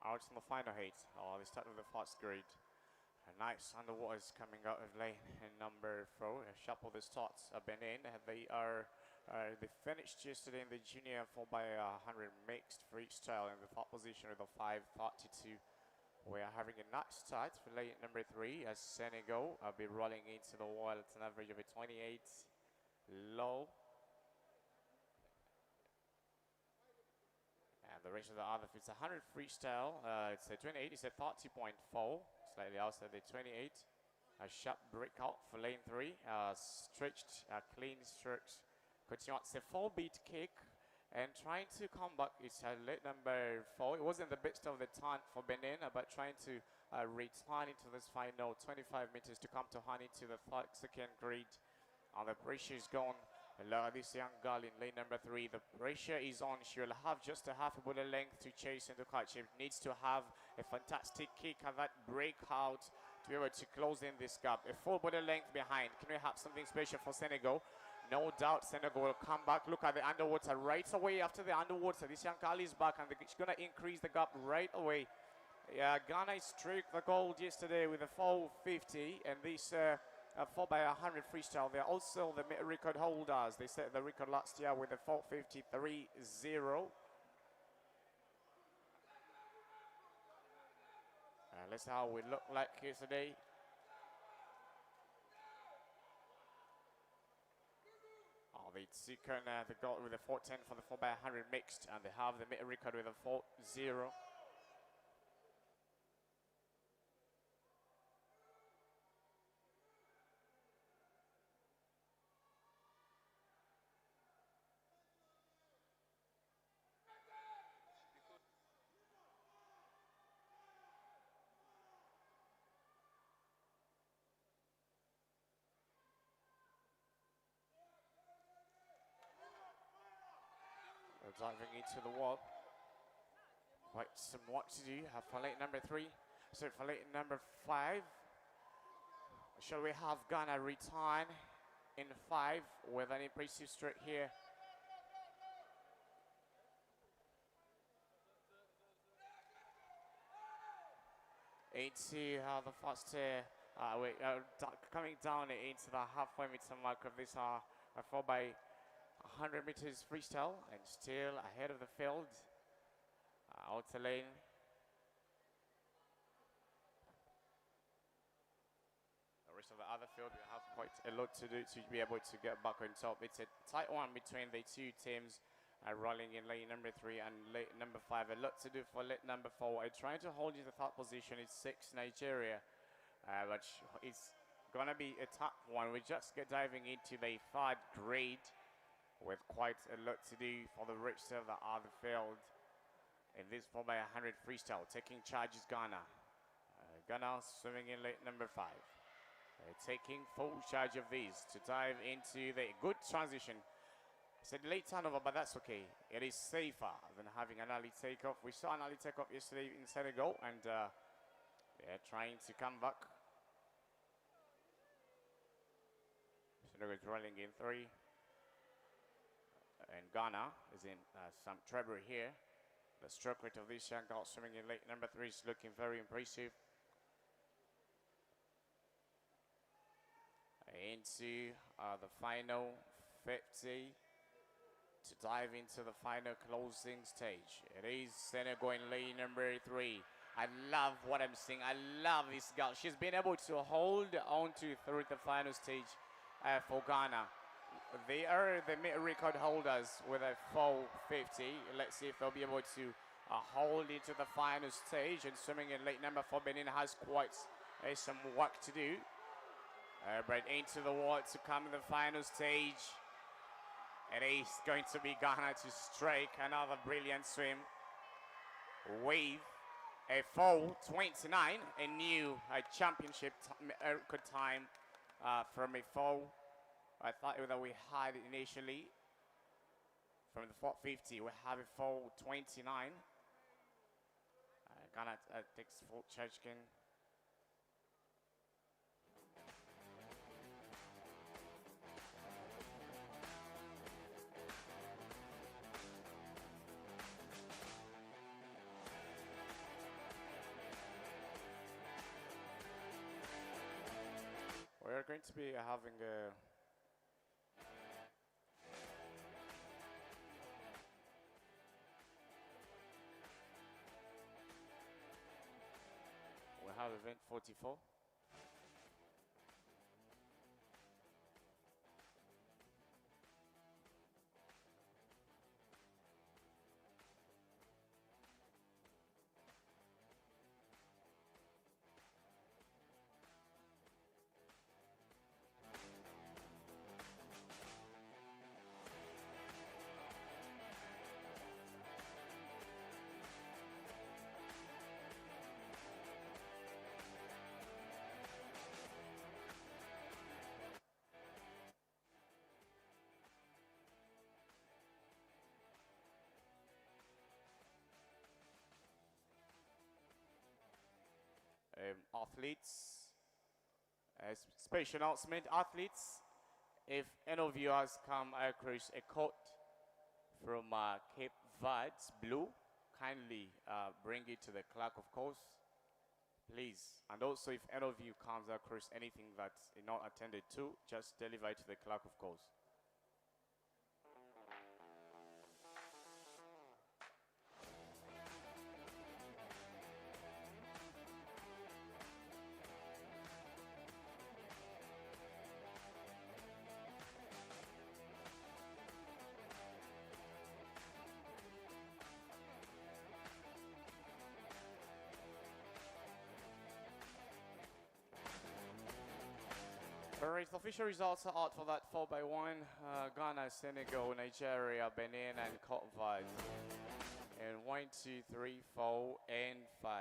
Out in the final heat, they start with the first grade. A nice underwater is coming out of lane in number 4. Shuffle the starts have been in. They finished yesterday in the junior 4x100 mixed freestyle in the top position with a 5:32. We are having a nice start for lane number 3 as Senegal will be rolling into the wall at an average of a 28 low. And the rest of the other, it's a 100 freestyle. It's a 28, it's a 30.4, slightly outside the 28. A sharp breakout for lane 3. Stretched, clean strokes. Continue, it's a 4-beat kick. And trying to come back, it's lane number 4. It wasn't the best of the time for Benin, but trying to return into this final 25 meters to come to honey to the second grid. And the pressure is gone. This young girl in lane number 3, the pressure is on. She will have just a half a bullet length to chase into catch. She needs to have a fantastic kick at that breakout to be able to close in this gap. A full bullet length behind. Can we have something special for Senegal? No doubt Senegal will come back. Look at the underwater right away after the underwater. This young girl is back and she's going to increase the gap right away. Yeah, Ghana struck the gold yesterday with a 450 and this 4x100 freestyle. They're also the record holders. They set the record last year with a 453.0. Let's see how we look like here today. They second the gold with a 410 for the 4x100 mixed, and they have the record with a 4-0. Diving into the wall. Quite some work to do for lane number 3. So for lane number 5, shall we have Ghana return in 5 with an impressive stroke here? Into the first coming down into the halfway meter mark of this 4x100 meters freestyle and still ahead of the field. Outer lane. The rest of the other field, we have quite a lot to do to be able to get back on top. It's a tight one between the two teams rolling in lane number 3 and lane number 5. A lot to do for lane number 4. Trying to hold in the third position is 6 Nigeria, but it's gonna be a tough one. We just get diving into the 3rd grade with quite a lot to do for the rest of the other field in this 4x100 freestyle. Taking charge is Ghana. Ghana swimming in lane number 5. Taking full charge of these to dive into the good transition. It's a late turnover, but that's okay. It is safer than having an early takeoff. We saw an early takeoff yesterday in Senegal, and they're trying to come back. Senegal is rolling in 3. And Ghana is in some trouble here. The stroke rate of this young girl swimming in lane number 3 is looking very impressive. Into the final 50 to dive into the final closing stage. It is Senegal in lane number 3. I love what I'm seeing. I love this girl. She's been able to hold on to through the final stage for Ghana. They are the record holders with a 450. Let's see if they'll be able to hold into the final stage. And swimming in lane number 4, Benin has quite some work to do. But into the wall to come in the final stage. It is going to be Ghana to strike another brilliant swim. Wave a 4:29, a new championship record time from a 4. I thought that we had initially from the 450, we have a 4:29. Ghana takes full charge again. We're going to be having a event 44. Athletes, special announcement, athletes, if any of you has come across a court from Cape Verde's blue, kindly bring it to the clerk of course, please. And also if any of you comes across anything that is not attended to, just deliver it to the clerk of course. Alright, the official results are out for that 4x1. Ghana, Senegal, Nigeria, Benin, and Cote d'Ivoire. And 1, 2, 3, 4, and 5.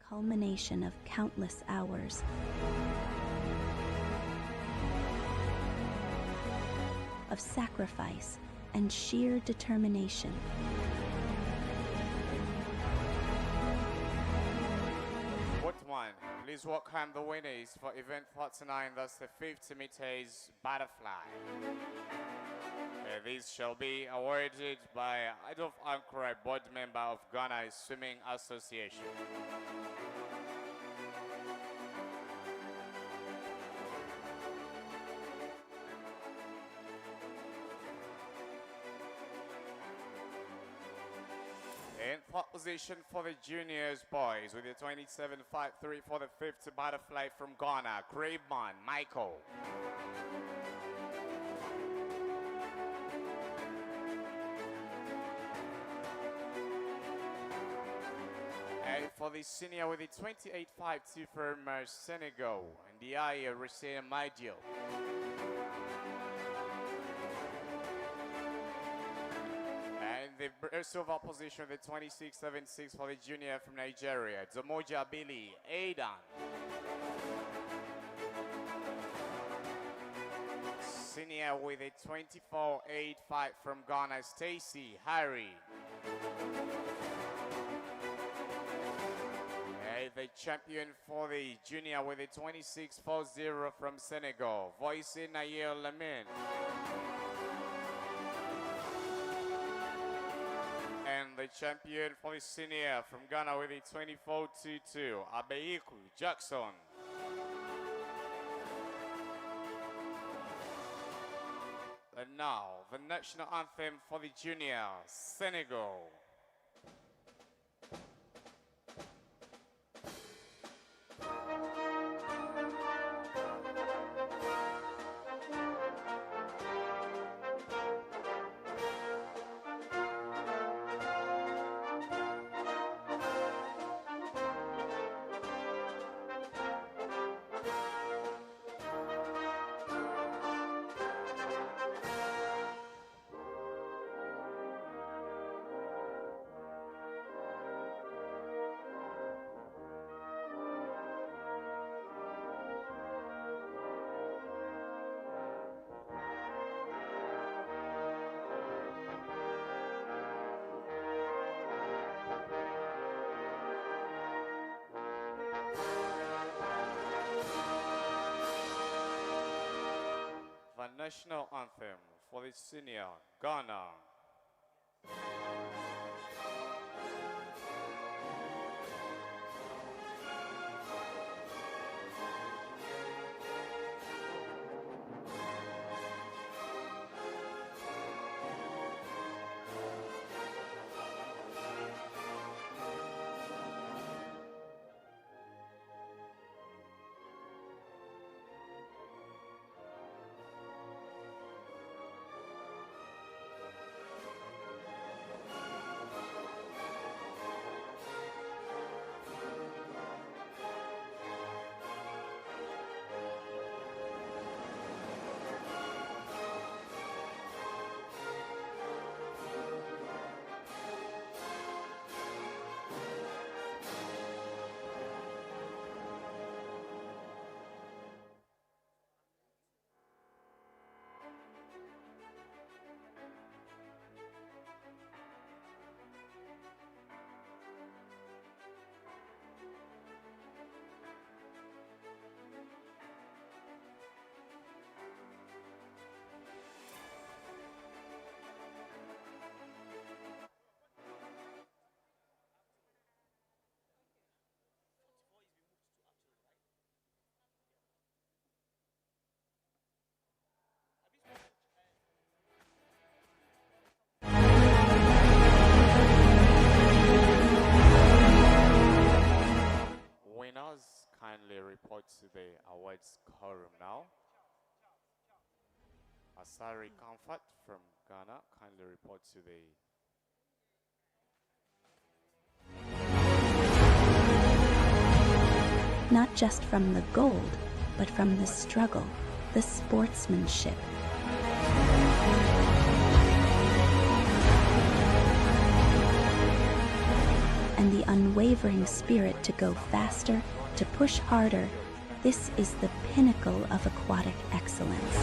culmination of countless hours of sacrifice and sheer determination. What one? Please welcome the winners for event 49, that's the 50 meters butterfly. These shall be awarded by Head of Accra, board member of Ghana Swimming Association. In fourth position for the juniors boys with the 27.53 for the 50 butterfly from Ghana, Craveman Michael. And for the senior with the 28.52 from Senegal, and the eye Racine Maidio. The silver position, the 26.76 for the junior from Nigeria, Zomoja Billy Aidan. Senior with a 24.85 from Ghana, Stacy Harry. The champion for the junior with a 26.40 from Senegal, Voice Nayel Lamin. And the champion for the senior from Ghana with a 24.22, Abeiku Jackson. And now, the national anthem for the junior, Senegal. The national anthem for the senior, Ghana. Kindly report to the awards quorum now. Asari Comfort from Ghana, kindly report to the... Not just from the gold, but from the struggle, the sportsmanship. And and the unwavering spirit to go faster, to push harder. This is the pinnacle of aquatic excellence.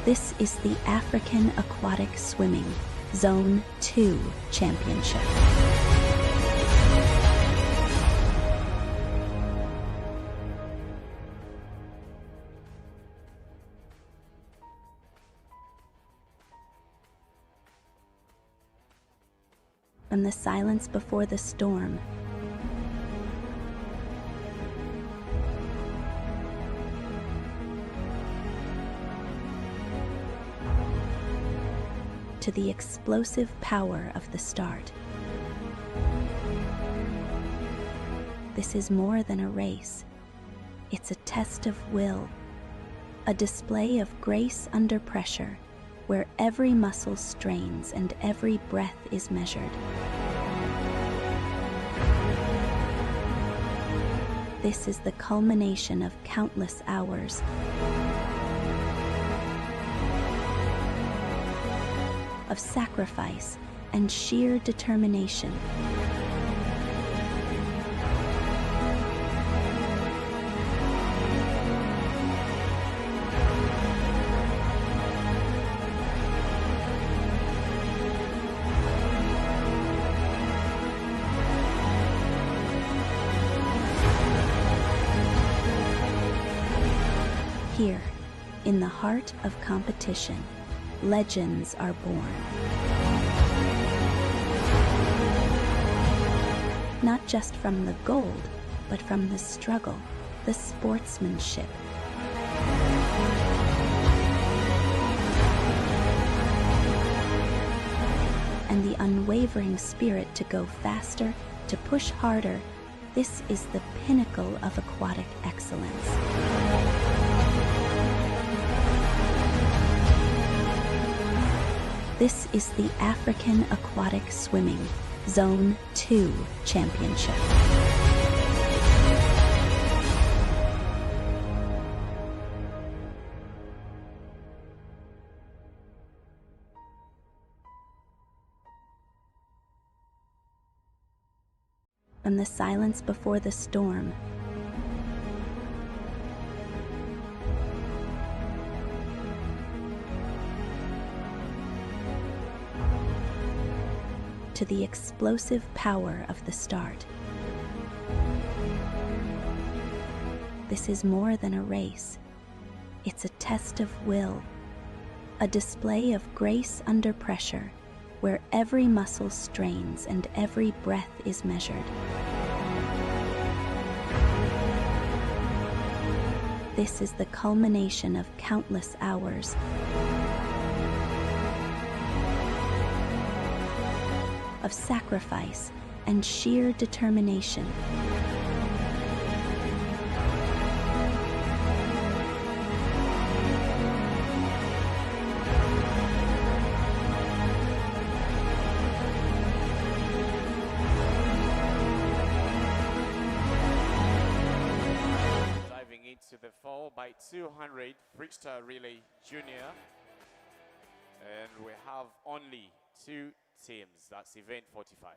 This is the African Aquatic Swimming Zone 2 Championship. From the silence before the storm, to the explosive power of the start. This is more than a race. It's a test of will, a display of grace under pressure, where every muscle strains and every breath is measured. This is the culmination of countless hours of sacrifice and sheer determination. Here, in the heart of competition, legends are born. Not just from the gold, but from the struggle, the sportsmanship, and the unwavering spirit to go faster, to push harder. This is the pinnacle of aquatic excellence. This is the African Aquatic Swimming Zone 2 Championship. From the silence before the storm, to the explosive power of the start. This is more than a race. It's a test of will, a display of grace under pressure, where every muscle strains and every breath is measured. This is the culmination of countless hours of sacrifice and sheer determination. Diving into the 4x200 freestyle relay junior, and we have only two teams. That's event 45.